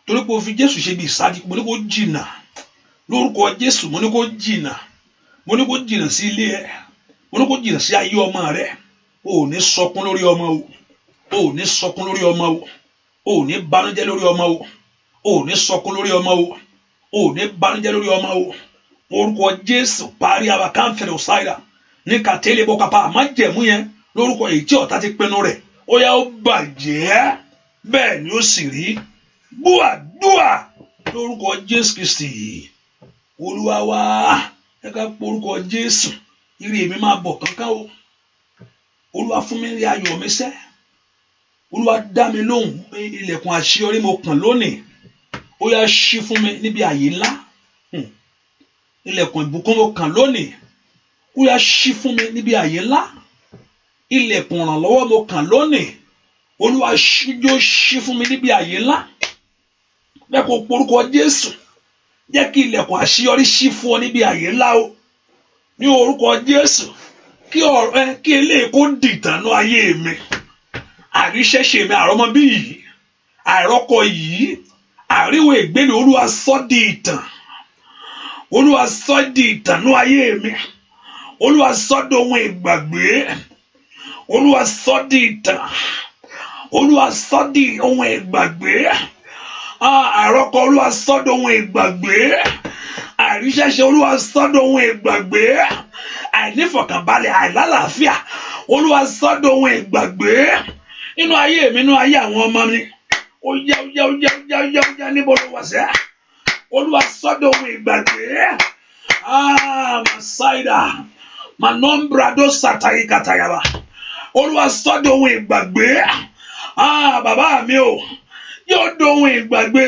torí pé o fi Jésù ṣe bí ìsádi mo ní kó jìnnà lórúkọ Jésù mo ní kó jìnnà mo ní kó jìnnà sí ilé ẹ mo ní kó jìnnà sí ayé ọmọ rẹ o ò ní sọkún lórí ọmọ o o ò ní sọkún lórí ọmọ o o ò ní bànújẹ́ lórí ọmọ o o ò ní sọkún lórí ọmọ o o ò ní bànújẹ́ lórí ọmọ o orúkọ Jésù parí abakáǹfẹ̀rẹ̀ ọ̀sáìdà ní kàtẹ́lẹ̀ bọ́ kápá àmájẹ̀mú yẹn lórúkọ èyí tí ọ̀tá ti pinnu rẹ̀ ó yá ó bàjẹ́ bẹ́ẹ̀ ni ó sì rí gbúàdúà lórúkọ Jésù Kristi Olúwa wa ẹ ká pọ orúkọ Jésù ire mi máa bọ̀ kánkán o Olúwa fún mi rí ayọ̀ mi sẹ́ Olúwa dá mi lóhùn ilẹ̀kùn àṣeyọrí mo kàn lónìí ó yá ṣí fún mi níbi àyè ńlá ilẹ̀kùn ìbùkún mo kàn lónìí ó yá ṣí fún mi níbi àyè ńlá ilẹ̀kùn ìrànlọ́wọ́ mo kàn lónìí Olúwa yóò ṣí fún mi níbi àyè ńlá bẹ́ẹ̀ kó porúkọ Jésù jẹ́ kí ilẹ̀kùn àṣeyọrí ṣí fún ọ níbi àyè ńlá o ní orúkọ Jésù kí eléyìí kó dìtànú ayé mi àríṣẹ́ṣe mi àrọ́mọbí yìí àìrọ́kọ yìí àríwò ìgbéni Olúwa sọ di ìtàn Olúwa sọ di ìtànú ayé mi Olúwa sọ di ohun ìgbàgbé Olúwa sọ di ìtàn Olúwa sọ di ohun ìgbàgbé àìrọ́kọ Olúwa sọ di ohun ìgbàgbé àìríṣẹ́ṣe Olúwa sọ di ohun ìgbàgbé àìnífọ̀kànbalẹ̀ àìlálàáfíà Olúwa sọ di ohun ìgbàgbé nínú ayé mi nínú ayé àwọn ọmọ mi ó yá níbo ló wà sẹ́ Olúwa sọ di ohun ìgbàgbé masaida manombrado satayi katayaba Olúwa sọ di ohun ìgbàgbé bàbá mi o yóò di ohun ìgbàgbé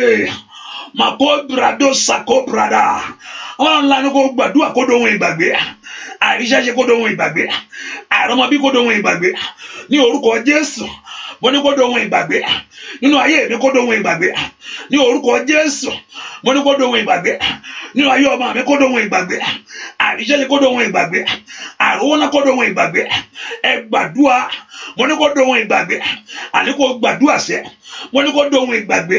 makobrado sakobrada Ọlọ́run ńlá ni kò gbàdúrà kó di ohun ìgbàgbé àìríṣẹ́ṣe kó di ohun ìgbàgbé àìrọ́mọbí kó di ohun ìgbàgbé ní orúkọ Jésù mo ní kó di ohun ìgbàgbé nínú ayé mi kó di ohun ìgbàgbé ní orúkọ Jésù mo ní kó di ohun ìgbàgbé nínú ayé ọmọ mi kó di ohun ìgbàgbé àìríṣẹ́ṣe kó di ohun ìgbàgbé àìrówóná kó di ohun ìgbàgbé ẹ gbàdúrà mo ní kó di ohun ìgbàgbé àní kó gbàdúrà sẹ́ mo ní kó di ohun ìgbàgbé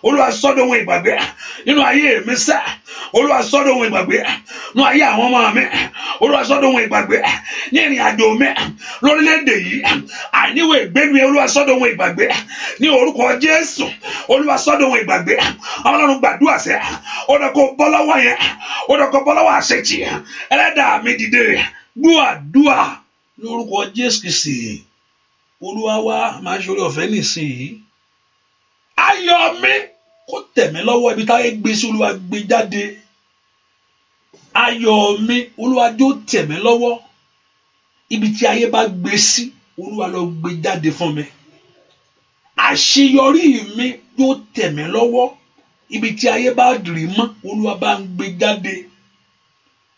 Olúwa sọ di ohun ìgbàgbé nínú ayé mi sẹ́ Olúwa sọ di ohun ìgbàgbé nínú ayé àwọn ọmọ mi Olúwa sọ di ohun ìgbàgbé ní ìrìn àjò mi lórílẹ̀-èdè yìí àìníwò ìgbénu Olúwa sọ di ohun ìgbàgbé ní orúkọ Jésù Olúwa sọ di ohun ìgbàgbé Ọlọ́run gbàdúrà sẹ́ ó dẹ̀ kó bọ́ lọ́wọ́ yẹn ó dẹ̀ kó bọ́ lọ́wọ́ àṣetì ẹlẹ́dàá mi dìde gbúàdúà lórúkọ Jésù Kristi Olúwa wa máa ṣe orí ọ̀fẹ́ nísìnyí ayọ̀ mi kó tẹ̀ mí lọ́wọ́ ibi táyé gbé sí Olúwa gbé jáde ayọ̀ mi Olúwa jó tẹ̀ mí lọ́wọ́ ibi tí ayé bá gbé sí Olúwa lọ gbé jáde fún mi àṣeyọrí mi yóò tẹ̀ mí lọ́wọ́ ibi tí ayé bá dìrí mọ́ Olúwa bá ń gbé jáde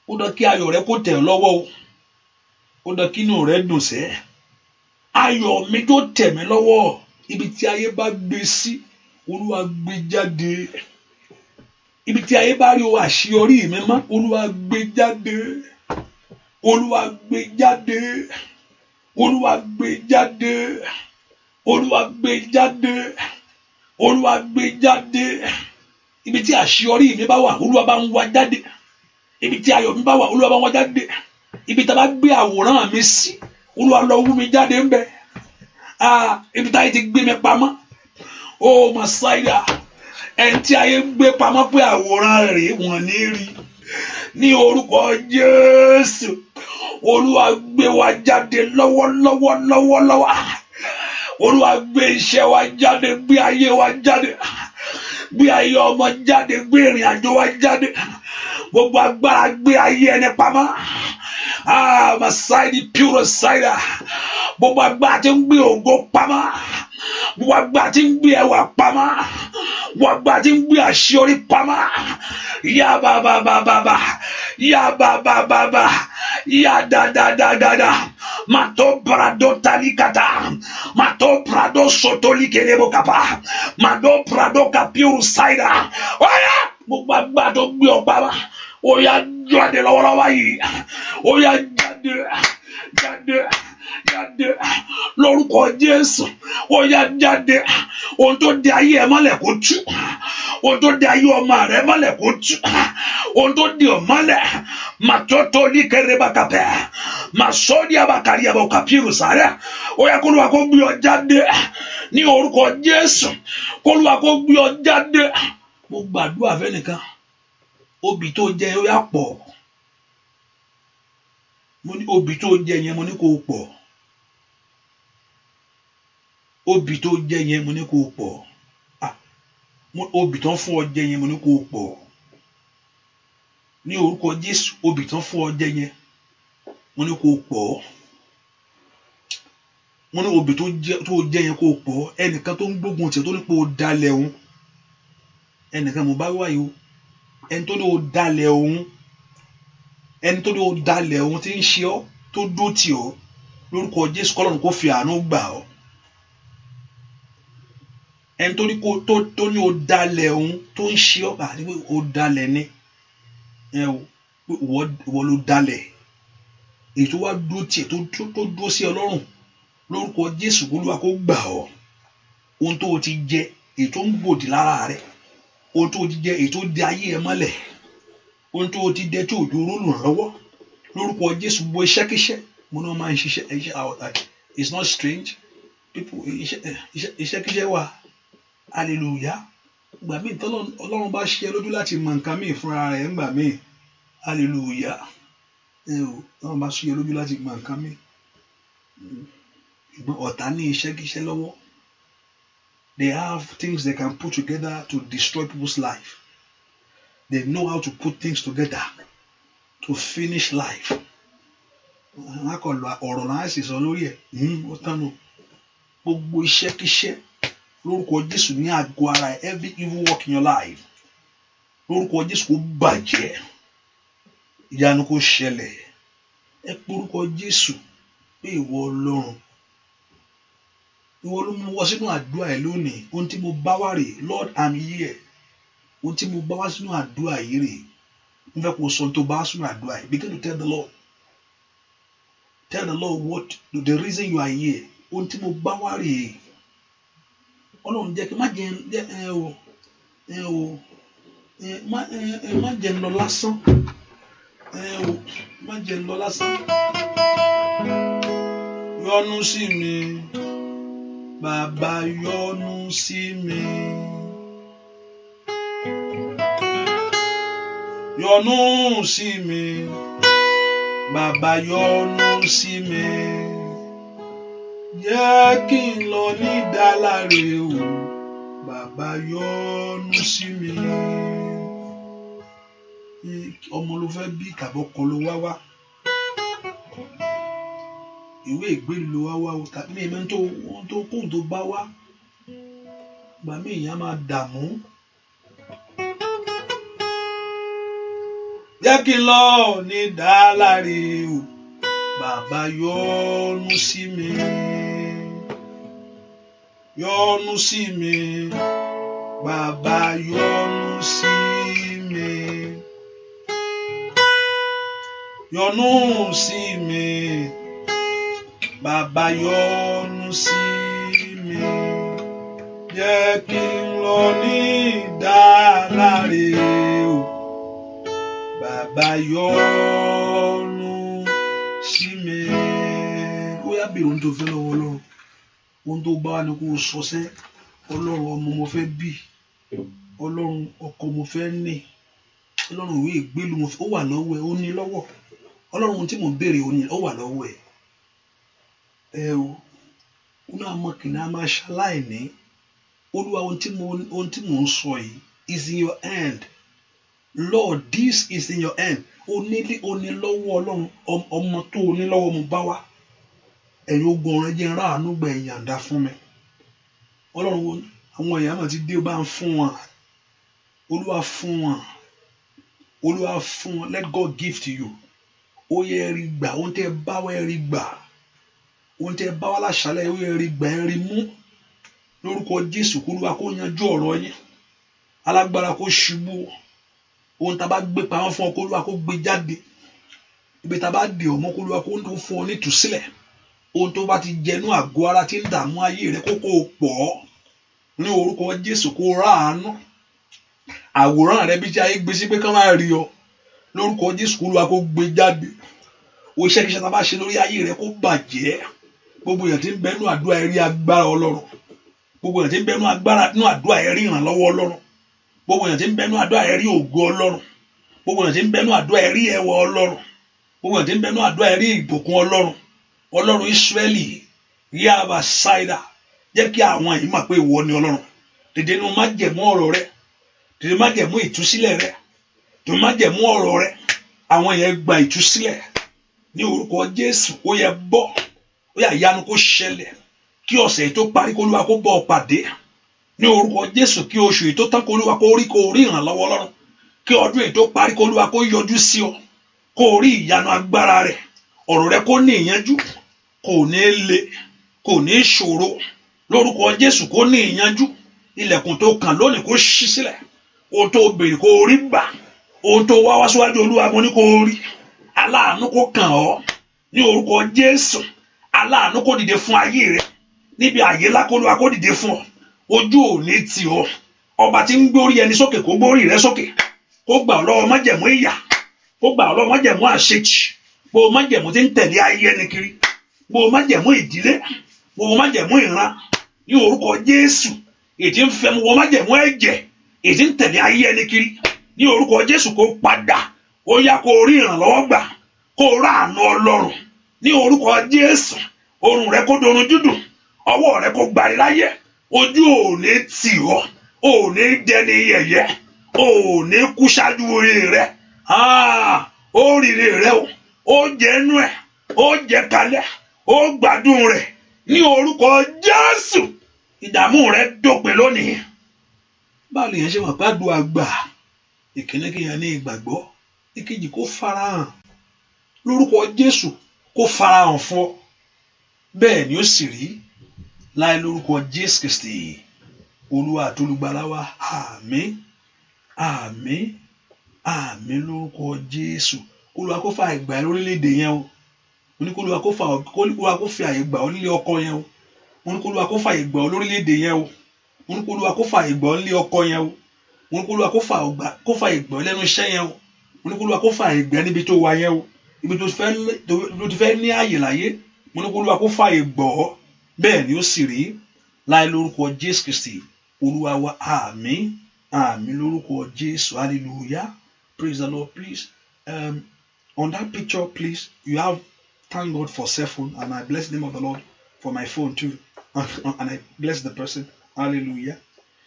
ó dọ̀ kí ayọ̀ rẹ kó tẹ̀ lọ́wọ́ o ó dọ̀ kí inú rẹ dùn sẹ́ ayọ̀ mi yóò tẹ̀ mí lọ́wọ́ ibi tí ayé bá gbé sí Olúwa gbé jáde ibi tí ayé bá rí o àṣeyọrí mi mọ́ Olúwa gbé jáde Olúwa gbé jáde Olúwa gbé jáde Olúwa gbé jáde Olúwa gbé jáde ibi tí àṣeyọrí mi bá wà Olúwa bá ń wá jáde ibi tí ayọ̀ mi bá wà Olúwa bá ń wá jáde ibi tí a bá gbé àwòrán mi sí Olúwa lọ wú mi jáde ń bẹ ibi tí ayé ti gbé mi pamọ́ Oh Messiah, ẹni tí ayé gbé pamọ́ pé àwòrán rẹ̀ wọ́n ní rí ní orúkọ Jésù. Olúwa gbé wa jáde lọ́wọ́lọ́wọ́. Olúwa gbé iṣẹ́ wa jáde, gbé ayé wa jáde, gbé ayé ọmọ jáde, gbé ìrìn àjò wa jáde. Gbogbo agbára gbé ayé ẹni pamọ́. Messiah, the pure side. Gbogbo agbára tí ń gbé ògo pamọ́. Gbogbo agbára tí ń gbé ẹwà pamọ́. Gbogbo agbára tí ń gbé àṣírí pamọ́. Ya baba. Ya da. Mato prado talikata. Mato prado sotolikelebo kapa. Mato prado kapiru saida. Oya! Gbogbo agbára tó gbé ọ pamọ́. Oya jáde lọ́wọ́lọ́wọ́ yìí. Oya jáde. Lórúkọ Jésù. Oya jáde. Ohun tó di ayé ẹ mọ́lẹ̀ kó tú. Ohun tó di ayé ọmọ rẹ mọ́lẹ̀ kó tú. Ohun tó di ọ mọ́lẹ̀. Matoto likereba kape. Masodi abakari abokapiru sare. Oya kó Olúwa kó gbé ọ jáde. Ní orúkọ Jésù. Kó Olúwa kó gbé ọ jáde. Mo gbàdúrà fẹ́nìkan. Obì tó jẹ ó yá pọ̀. Mo ní obì tó jẹ yẹn mo ní kó pọ̀. Obì tó jẹ yẹn mo ní kó pọ̀. Obì tán fún ọ jẹ yẹn mo ní kó pọ̀. Ní orúkọ Jésù, obì tán fún ọ jẹ yẹn mo ní kó pọ̀. Mo ní obì tó jẹ yẹn kó pọ̀. Ẹnìkan tó ń gbógun tiẹ̀ tó ní pé ó dalẹ̀ òun. Ẹnìkan mo bá wáyé o. Ẹni tó ní ó dalẹ̀ òun. Ẹni tó ní ó dalẹ̀ òun tí ń ṣe ọ́ tó dó tì ọ́. Lórúkọ Jésù kọ́lọ́run kó fi àánú gbà ọ́. Ẹni tó ní ó dalẹ̀ òun tó ń ṣe ọ́ àti pé ó dalẹ̀ ni. Ìwọ ló dalẹ̀. Èyí tó wá dó tì ẹ́ tó dó sí Ọlọ́run. Lórúkọ Jésù Olúwa kó gbà ọ́. Ohun tó ti jẹ èyí tó ń gbòdì lára rẹ̀. Ohun tó ti jẹ èyí tó di ayé ẹ mọ́lẹ̀. Ohun tó ti jẹ tí òjò rólù lọ́wọ́. Lórúkọ Jésù gbogbo iṣẹ́kíṣẹ́ mo náà máa ń ṣiṣẹ́. It's not strange. People iṣẹ́kíṣẹ́ wà. Hallelujah. Gbà mí Ọlọ́run bá ṣe lójú láti mọ nǹkan míì fúnra rẹ̀ ńgbà míì. Hallelujah. Ọlọ́run bá ṣe lójú láti mọ nǹkan míì. Ìgbọ́n ọ̀tá ní iṣẹ́kíṣẹ́ lọ́wọ́. They have things they can put together to destroy people's life. They know how to put things together to finish life. Ọ̀rọ̀ náà sì sọ lórí ẹ̀. Ó tánú. Gbogbo iṣẹ́kíṣẹ́ lórúkọ Jésù ní àgọ́ ara ẹ̀. Every evil work in your life. Lórúkọ Jésù kó bàjẹ́. Ìyanu kó ṣẹlẹ̀. Ẹ pé orúkọ Jésù pé ìwọ Ọlọ́run. Ìwọ ló mú wọ sínú àdúrà ẹ lónìí. Ohun tí mo bá wá rè, Lord, I'm here. Ohun tí mo bá wá sínú àdúrà yìí rè. Mo fẹ́ kó sọ tó bá sínú àdúrà yìí. Begin to tell the Lord. Tell the Lord what the reason you are here. Ohun tí mo bá wá rè. Ọlọ́run jẹ́ kí má jẹ́ ń lọ lásán. Má jẹ́ ń lọ lásán. Yọ́nú sí mi. Bàbá yọ́nú sí mi. Yọ́nú sí mi. Bàbá yọ́nú sí mi. Jẹ́ kí n lọ ní ìdáláre o. Bàbá yọ́nú sí mi. Ọmọ ló fẹ́ bí kàbọ̀kọ ló wá. Ìwé ìgbélu ló wá o tàbí ní ẹ̀mẹ́ tó kóhùn tó bá wá. Gbà mí ìyá máa dààmú. Jẹ́ kí n lọ ní ìdáláre o. Bàbá yọ́nú sí mi. Yọ́nú sí mi. Bàbá yọ́nú sí mi. Yọ́nú sí mi. Bàbá yọ́nú sí mi. Jẹ́ kí n lọ ní ìdáláre o. Bàbá yọ́nú sí mi. Ó yá bèrè ohun tó fẹ́ lọ́wọ́ Ọlọ́run. Ohun tó bá wà ní kó sọ sẹ́. Ọlọ́run ọmọ mo fẹ́ bí, Ọlọ́run ọkọ mo fẹ́ ní, Ọlọ́run ìwé ìgbélu mo fẹ́, ó wà lọ́wọ́ ẹ, ó ní lọ́wọ́. Ọlọ́run ohun tí mo béèrè ó wà lọ́wọ́ ẹ. O ó náà mọ kìnìún a máa ṣaláìní. Olúwa ohun tí mo ń sọ yìí is in your hand. Lord, this is in your hand. O ní lọ́wọ́ Ọlọ́run, ọmọ tó o ní lọ́wọ́ mo bá wá. Ẹ̀yin ogun ọ̀run jẹ́ ráàánú gbà ìyànda fún mi. Ọlọ́run àwọn èèyàn náà ti dé, bá ń fún wọn. Olúwa fún wọn. Olúwa fún wọn. Let God give to you. Ó yẹ ẹ rí gbà. Ohun tẹ́ ẹ bá wá ẹ rí gbà. Ohun tẹ́ ẹ bá wá láṣálẹ̀ ó yẹ ẹ rí gbà, ẹ rí mú. Lórúkọ Jésù kó Olúwa kó yanjú ọ̀rọ̀ yín. Alágbára kó ṣubú. Ohun tá a bá gbé pamọ́ fún ọ kó Olúwa kó gbé jáde. Ibi tá a bá dè ọ́ mọ́ kó Olúwa kó ń fún ọ ní ìtúsílẹ̀. Ohun tó bá ti jẹnú àgọ́ ara tí ń dààmú ayé rẹ kó pọ̀ ní orúkọ Jésù kó ráàánú. Àwòrán rẹ bí tí ayé gbé sí pé kán máa rí ọ, lórúkọ Jésù kó Olúwa kó gbé jáde. O iṣẹ́ kíṣẹ́ tá a bá ṣe lórí ayé rẹ kó bàjẹ́. Gbogbo èèyàn tí ń bẹ nínú àdúrà ẹ rí agbára Ọlọ́run. Gbogbo èèyàn tí ń bẹ nínú àdúrà ẹ rí ìrànlọ́wọ́ Ọlọ́run. Gbogbo èèyàn tí ń bẹ nínú àdúrà ẹ rí ògo Ọlọ́run. Gbogbo èèyàn tí ń bẹ nínú àdúrà ẹ rí ẹwà Ọlọ́run. Gbogbo èèyàn tí ń bẹ nínú àdúrà ẹ rí ìbùkún Ọlọ́run. Ọlọ́run Ísírẹ́lì yáàbá ṣáìdà, jẹ́ kí àwọn yìí mọ̀ pé ìwọ ni Ọlọ́run. Dìde nínú májẹ̀mú ọ̀rọ̀ rẹ, dìde májẹ̀mú ìtúsílẹ̀ rẹ, dìde májẹ̀mú ọ̀rọ̀ rẹ. Àwọn yẹn gba ìtúsílẹ̀ ní orúkọ Jésù. Ó yẹ bọ́, ó yà yanu kó ṣẹlẹ̀. Kí ọ̀sẹ̀ tó parí kó Olúwa kó bọ́ ọ pàdé ní orúkọ Jésù. Kí oṣù yìí tó tán kó Olúwa kó rí ìrànlọ́wọ́ Ọlọ́run. Kí ọdún yìí tó parí kó Olúwa kó yọjú sí ọ, kó rí ìyanu agbára rẹ̀. Ọ̀rọ̀ rẹ kó ní ìyanjú, kò ní le, kò ní ṣòro. Lórúkọ Jésù kó ní ìyanjú. Ilẹ̀kùn tó kàn lónìí kó ṣí sílẹ̀. Ohun tó béèrè kó rí gbà. Ohun tó wá síwájú Olúwa mo ní kó rí. Aláàánú kó kàn ọ́ ní orúkọ Jésù. Aláàánú kó dìde fún ayé rẹ. Níbi àyè ńlá kó Olúwa kó dìde fún ọ. Ojú ò ní tì ọ́. Ọba tí ń gbórí ẹni sókè kó gbórí rẹ sókè. Kó gbà ọ́ lọ́wọ́ májẹ̀mú ìyà. Kó gbà ọ́ lọ́wọ́ májẹ̀mú àṣetì. Gbogbo májẹ̀mú tí ń tẹ̀lé ayé ẹni kiri. Gbogbo májẹ̀mú ìdílé. Gbogbo májẹ̀mú ìran. Ní orúkọ Jésù. Ètí ń fẹ́ mu wọ májẹ̀mú ẹ̀jẹ̀. Ètí ń tẹ̀lé ayé ẹni kiri. Ní orúkọ Jésù kó padà. Ó yá kó rí ìrànlọ́wọ́ gbà. Kó ráàánú Ọlọ́run. Ní orúkọ Jésù. Orun rẹ kó dorun dúdùn. Ọwọ́ rẹ kó gbàrí láyé. Ojú ò ní tì ọ́. Ò ní dẹni yẹ̀yẹ́. Ò ní kú ṣáájú orí rẹ. Ó rírì rẹ o. Ó jẹ́nu ẹ̀. Ó jẹ́ kalẹ̀. Ó gbádùn rẹ̀. Ní orúkọ Jésù. Ìdààmú rẹ dópin lónìí. Báwo lèèyàn ṣe mọ̀ pé àdúrà gbà? Ìkíní kéèyàn ní ìgbàgbọ́. Ìkejì kó farahàn. Lórúkọ Jésù kó farahàn fún ọ. Bẹ́ẹ̀ ni ó sì rí láì lórúkọ Jésù Kristi Olúwa àti Olùgbàlà wa. Àmín, àmín, àmín lórúkọ Jésù. Olúwa kó fa àyè gbà lórílẹ̀-èdè yẹn o. Mo ní kó Olúwa kó fi àyè gbà ọ nílé ọkọ yẹn o. Mo ní kó Olúwa kó fa àyè gbà ọ lórílẹ̀-èdè yẹn o. Mo ní kó Olúwa kó fa àyè gbà ọ nílé ọkọ yẹn o. Mo ní kó Olúwa kó fa àyè gbà ọ lẹ́nu iṣẹ́ yẹn o. Mo ní kó Olúwa kó fa àyè gbà níbi tó wà yẹn o. Ibi tó ti fẹ́ ní àyè láyé. Mo ní kó Olúwa kó fa àyè gbà ọ. Bẹ́ẹ̀ ni ó sì rí láì lórúkọ Jésù Kristi Olúwa wa. Àmín, àmín lórúkọ Jésù. Hallelujah. Praise the Lord. Please, on that picture, please, you have thank God for cell phone, and I bless the name of the Lord for my phone too, and I bless the person. Hallelujah.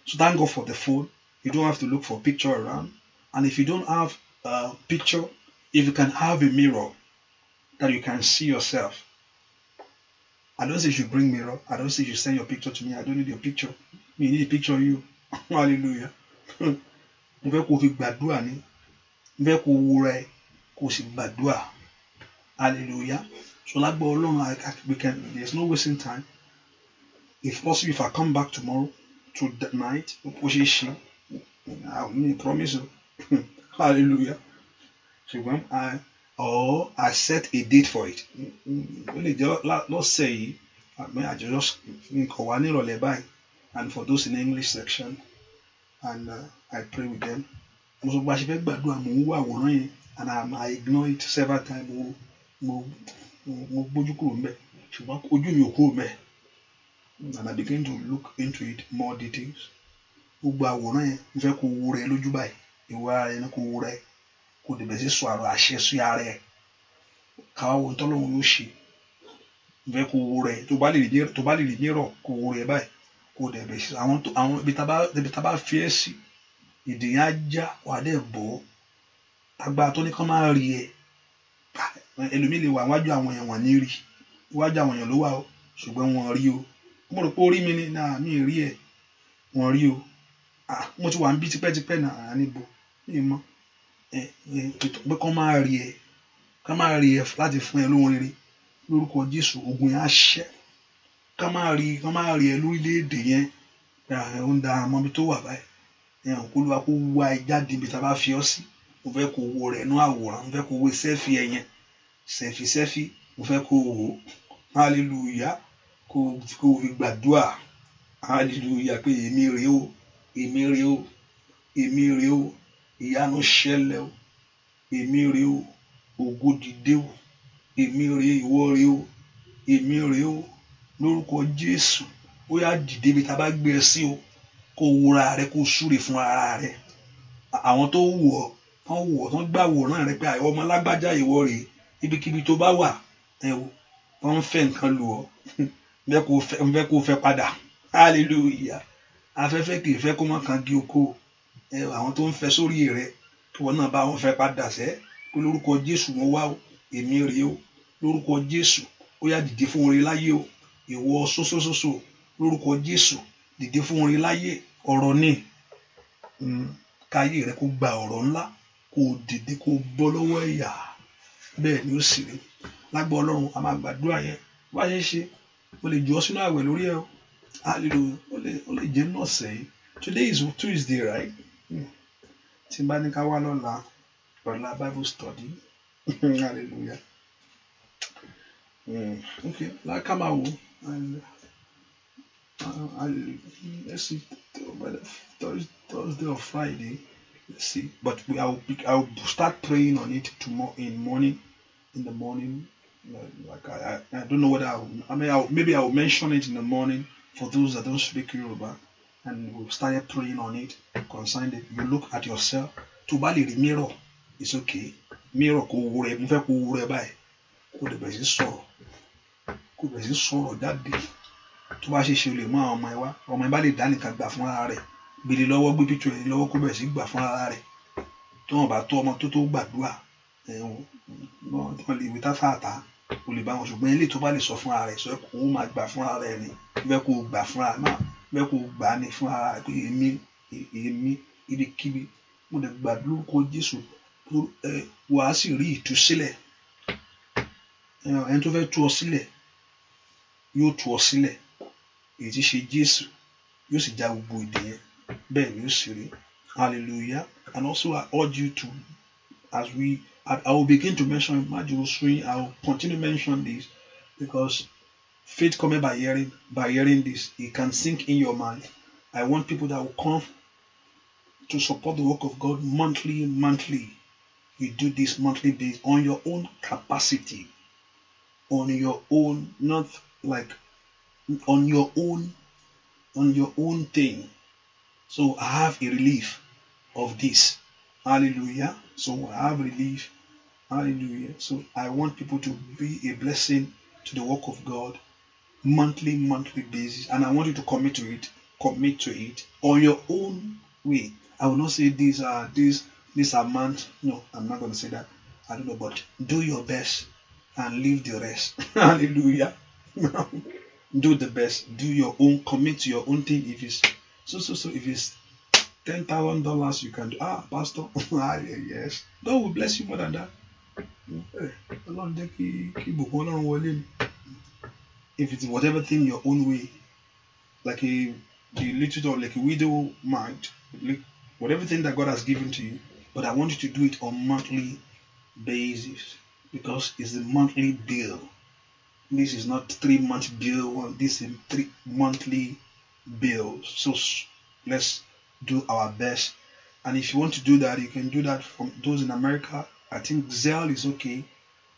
So thank God for the phone. You don't have to look for picture around, and if you don't have a picture, if you can have a mirror that you can see yourself. I don't say you should bring mirror. I don't say you should send your picture to me. I don't need your picture. Me need a picture of you. Hallelujah. Mo fẹ́ kó fi gbàdúrà ni. Mo fẹ́ kó wo rẹ kó sì gbàdúrà. Hallelujah. So lágbà Ọlọ́run, there's no wasting time. If possible, if I come back tomorrow to that night, I promise you. Hallelujah. So when I set a date for it. Let's say I just and for those in the English section, and I pray with them. And I ignore it several times. And I begin to look into it more details. Gbogbo àwòrán yẹn mo fẹ́ kó wo rẹ lójú báyìí ìwọ ara ẹni kó wo rẹ kó dẹ̀ sí sọ àrò àṣẹ sí ara ẹ káwá wo tọ́lọ́run yóò ṣe mo fẹ́ kó wo rẹ tó bá lè rí mírọ̀ kó wo rẹ báyìí kó dẹ̀ bẹ̀ sí àwọn ibi tá bá fi ẹ́ sí ìdè yẹn á já wà á dẹ̀ bọ́ agbára tó ní kán máa rí ẹ ẹlòmíì lè wà wájú àwọn èèyàn wọ̀n ní rí iwájú àwọn èèyàn ló wà ó ṣùgbọ́n wọn rí o mo rò pé orí mi ni náà mi rí ẹ wọn rí o mo ti wà ń bí tipẹ́tipẹ́ náà níbo mi mọ́ pé kán máa rí ẹ láti fún ẹ lóhun rere lórúkọ Jésù ogun yẹn á ṣẹ́ kán máa rí ẹ lórílẹ̀‐èdè yẹn ó ń da àmọ́ ibi tó wà báyìí kó ló wá kó wá ẹ jáde ibi tá a bá fi ọ́ sí mo fẹ́ kó wo rẹ̀ nú àwòrán mo fẹ́ kó wo sẹ́fì ẹ yẹn sẹ́fì mo fẹ́ kó wò ó hallelujah kó fi gbàdúrà hallelujah pé èmi rèé o ìyanu ṣẹlẹ̀ o èmi rèé o ògo dìde o èmi rèé ìwọ rèé o èmi rèé o lórúkọ Jésù ó yá dìde bí ta bá gbé ẹ sí o kó wúra rẹ kó súre fún ara rẹ àwọn tó wù ọ́ tán gbàwòrán rẹ pé àwọn ọmọ lágbájá ìwọ rèé ibikíbi tó bá wà wọ́n ń fẹ́ nǹkan lù ọ́ ń fẹ́ kó fẹ́ padà hallelujah afẹ́fẹ́ kì í fẹ́ kó má kan gé oko àwọn tó ń fẹ́ sórí rẹ kí wọ́n náà bá wọn fẹ́ padà sẹ́ pé lórúkọ Jésù wọn wá o èmi rèé o lórúkọ Jésù ó yá dìde fún orin láyé o ìwọ sósósósó lórúkọ Jésù dìde fún orin láyé ọ̀rọ̀ ní káyé rẹ kó gba ọ̀rọ̀ ńlá kó dìde kó bọ́ lọ́wọ́ ẹ̀yà bẹ́ẹ̀ ni ó sì rí lágbọ́ Ọlọ́run a máa gbàdúrà yẹn bá ṣe ṣe o lè jù ọ́ sínú àwẹ̀ lórí ẹ o hallelujah ó lè jẹ́ náà sẹ́yìn today is Tuesday right tí n bá ní ká wá lọ́la Bible study hallelujah okay láká máa wò and let's see whether Thursday or Friday let's see but I'll start praying on it tomorrow in the morning like I don't know whether maybe I'll mention it in the morning for those that don't speak Yoruba and we've started praying on it concerning it. You look at yourself tó bá lè rí mirror it's okay mirror kò wo rẹ mo fẹ́ kó wo rẹ báyìí kó lè bẹ̀rẹ̀ sí sọ̀rọ̀ jáde tó bá ṣe lè mú àwọn ọmọ ẹ bá lè dá nìkan gbà fún ara rẹ̀ gbèlè lọ́wọ́ gbé píṣọ ẹ̀ lọ́wọ́ kó bẹ̀rẹ̀ sí gbà fún ara rẹ̀ tó wọn bá tó ọmọ tó gbàdúrà wọn lè wí táfàtà kò lè bá wọn ṣùgbọ́n ilé tó bá lè sọ fún ara rẹ̀ sọ kó o máa gbà fún ara rẹ̀ ni bẹ́ẹ̀ kó o gbà fún ara náà bẹ́ẹ̀ kó o gbà ní fún ara rẹ̀ pé èmi ibikíbi mo lè gbàdúrà kó Jésù wàá sì rí ìtúsílẹ̀ ẹni tó fẹ́ tú ọ sílẹ̀ yóò tú ọ sílẹ̀ èyí tí ṣe Jésù yóò sì já gbogbo ìdè yẹn bẹ́ẹ̀ ni ó sì rí hallelujah and also I urge you to as I will begin to mention Majorosui. I will continue to mention this because faith coming by hearing this, it can sink in your mind. I want people that will come to support the work of God monthly. You do this monthly based on your own capacity, on your own, not like on your own thing. So I have a relief of this. Hallelujah. So I have relief. Hallelujah. So I want people to be a blessing to the work of God monthly basis. And I want you to commit to it on your own way. I will not say this amount. No, I'm not going to say that. I don't know, but do your best and leave the rest. Hallelujah. Do the best. Do your own. Commit to your own thing. If it's so if it's $10,000 you can do. Pastor. Yes. God will bless you more than that. If it's whatever thing your own way, like the little like a widow might, whatever thing that God has given to you, but I want you to do it on monthly basis because it's a monthly bill. This is not 3-month bill. This is 3 monthly bills. So let's do our best. And if you want to do that, you can do that from those in America. I think Zelle is okay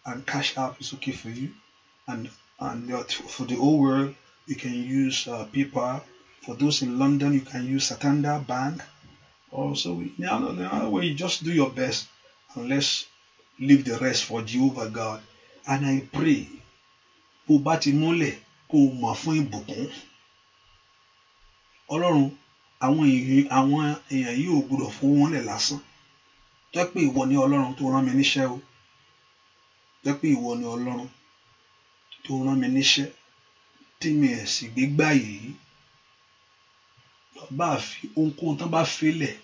and Cash App is okay for you. And for the whole world, You can use PayPal. For those in London, you can use Santander Bank. Also, in another way, you just do your best and let's leave the rest for Jehovah God. And I pray, kó bá ti múlẹ̀ kó mọ̀ fún ìbùkún. Ọlọ́run, àwọn èèyàn yìí ò gbọdọ̀ fún wọn lẹ̀ lásán. Jẹ́ pé ìwọ ni Ọlọ́run tó rán mi níṣẹ́ o. Jẹ́ pé ìwọ ni Ọlọ́run tó rán mi níṣẹ́ tí mi ẹ̀ sì gbégbá yìí. Bá fi ohunkóhun tán bá fẹ́lẹ̀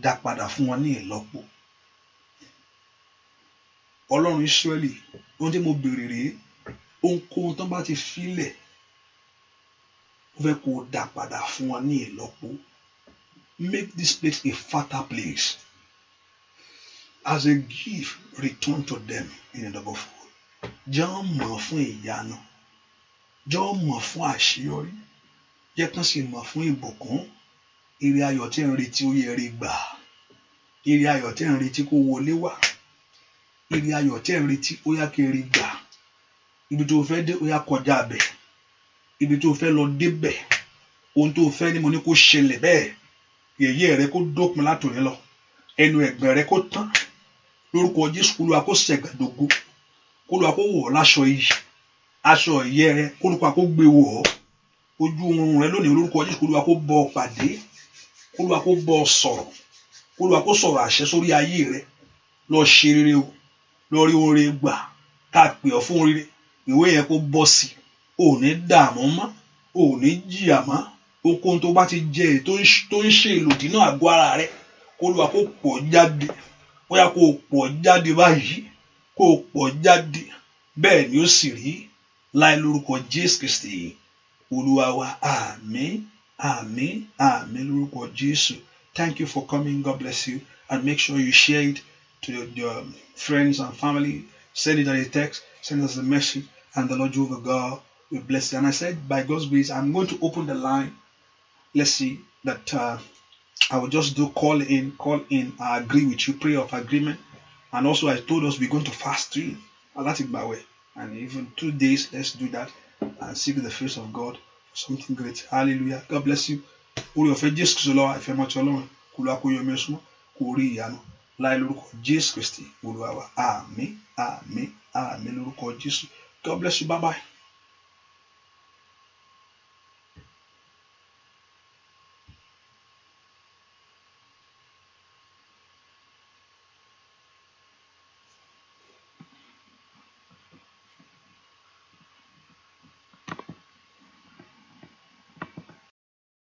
dá padà fún wọn ní ìlọ́po. Ọlọ́run Ísírẹ́lì, ohun tí mo béèrè rèé, ohunkóhun tán bá ti fílẹ̀ ó fẹ́ kó dá padà fún wọn ní ìlọ́po. Make this place a fertile place. As a gift, return to them in a double fold. Jẹ́ wọ́n mọ̀ fún ìyanu. Jẹ́ wọ́n mọ̀ fún àṣeyọrí. Jẹ́ kán sì mọ̀ fún ìbùkún. Ire ayọ̀ tí ń retí ó yẹ rí gbà. Ire ayọ̀ tí ń retí kó wọlé wá. Ire ayọ̀ tí ń retí ó yá kí rí gbà. Ibi tó fẹ́ dé ó yá kọjá bẹ̀. Ibi tó fẹ́ lọ débẹ̀. Ohun tó fẹ́ ni mo ní kó ṣẹlẹ̀ bẹ́ẹ̀. Yẹ̀yẹ́ rẹ kó dópin látòní lọ. Ẹnu ẹ̀gbẹ́ rẹ kó tán. Lórúkọ Jésù Olúwa kó ṣẹ̀gàdógó. Olúwa kó wọ̀ ọ́ láṣọ yìí. Aṣọ ìyẹ́ rẹ Olúwa kó gbé wọ̀ ọ́. Ojú oorun rẹ lónìí lórúkọ Jésù Olúwa kó bọ́ ọ pàdé. Olúwa kó bọ́ ọ sọ̀rọ̀. Olúwa kó sọ̀rọ̀ àṣẹ sórí ayé rẹ. Lọ ṣe rere o. Lọ rí oore gbà. Ká pè ọ́ fún rere. Ìwé yẹn kó bọ́ sí. Ò ní dààmú mọ́. Ò ní jìyà mọ́. Ohunkóhun tó bá ti jẹ tó ń ṣe ìlòdì náà àgọ́ ara rẹ. Olúwa kó pọ̀ jáde. Bóyá kó pọ̀ jáde báyìí. Kó pọ̀ jáde. Bẹ́ẹ̀ ni ó sì rí. Láì lórúkọ Jésù Kristi. Olúwa wa, àmín, àmín, àmín lórúkọ Jésù. Thank you for coming. God bless you. And make sure you share it to your friends and family. Send it as a text. Send us a message. And the Lord Jehovah God will bless you. And I said, by God's grace, I'm going to open the line. Let's see that I will just do call in. I agree with you. Prayer of agreement. And also I told us we're going to fast too. And even 2 days, let's do that. And seek the face of God for something great. Hallelujah. God bless you. Orí ọ̀fẹ́ Jésù Kristi lọ́wọ́ àìfẹ́ mọ́tí Ọlọ́run kó lọ́wọ́ kó yọ mẹ́sùn kó rí ìyanu láì lórúkọ Jésù Kristi Olúwa wa. Àmín, àmín, àmín lórúkọ Jésù. God bless you. Bye bye.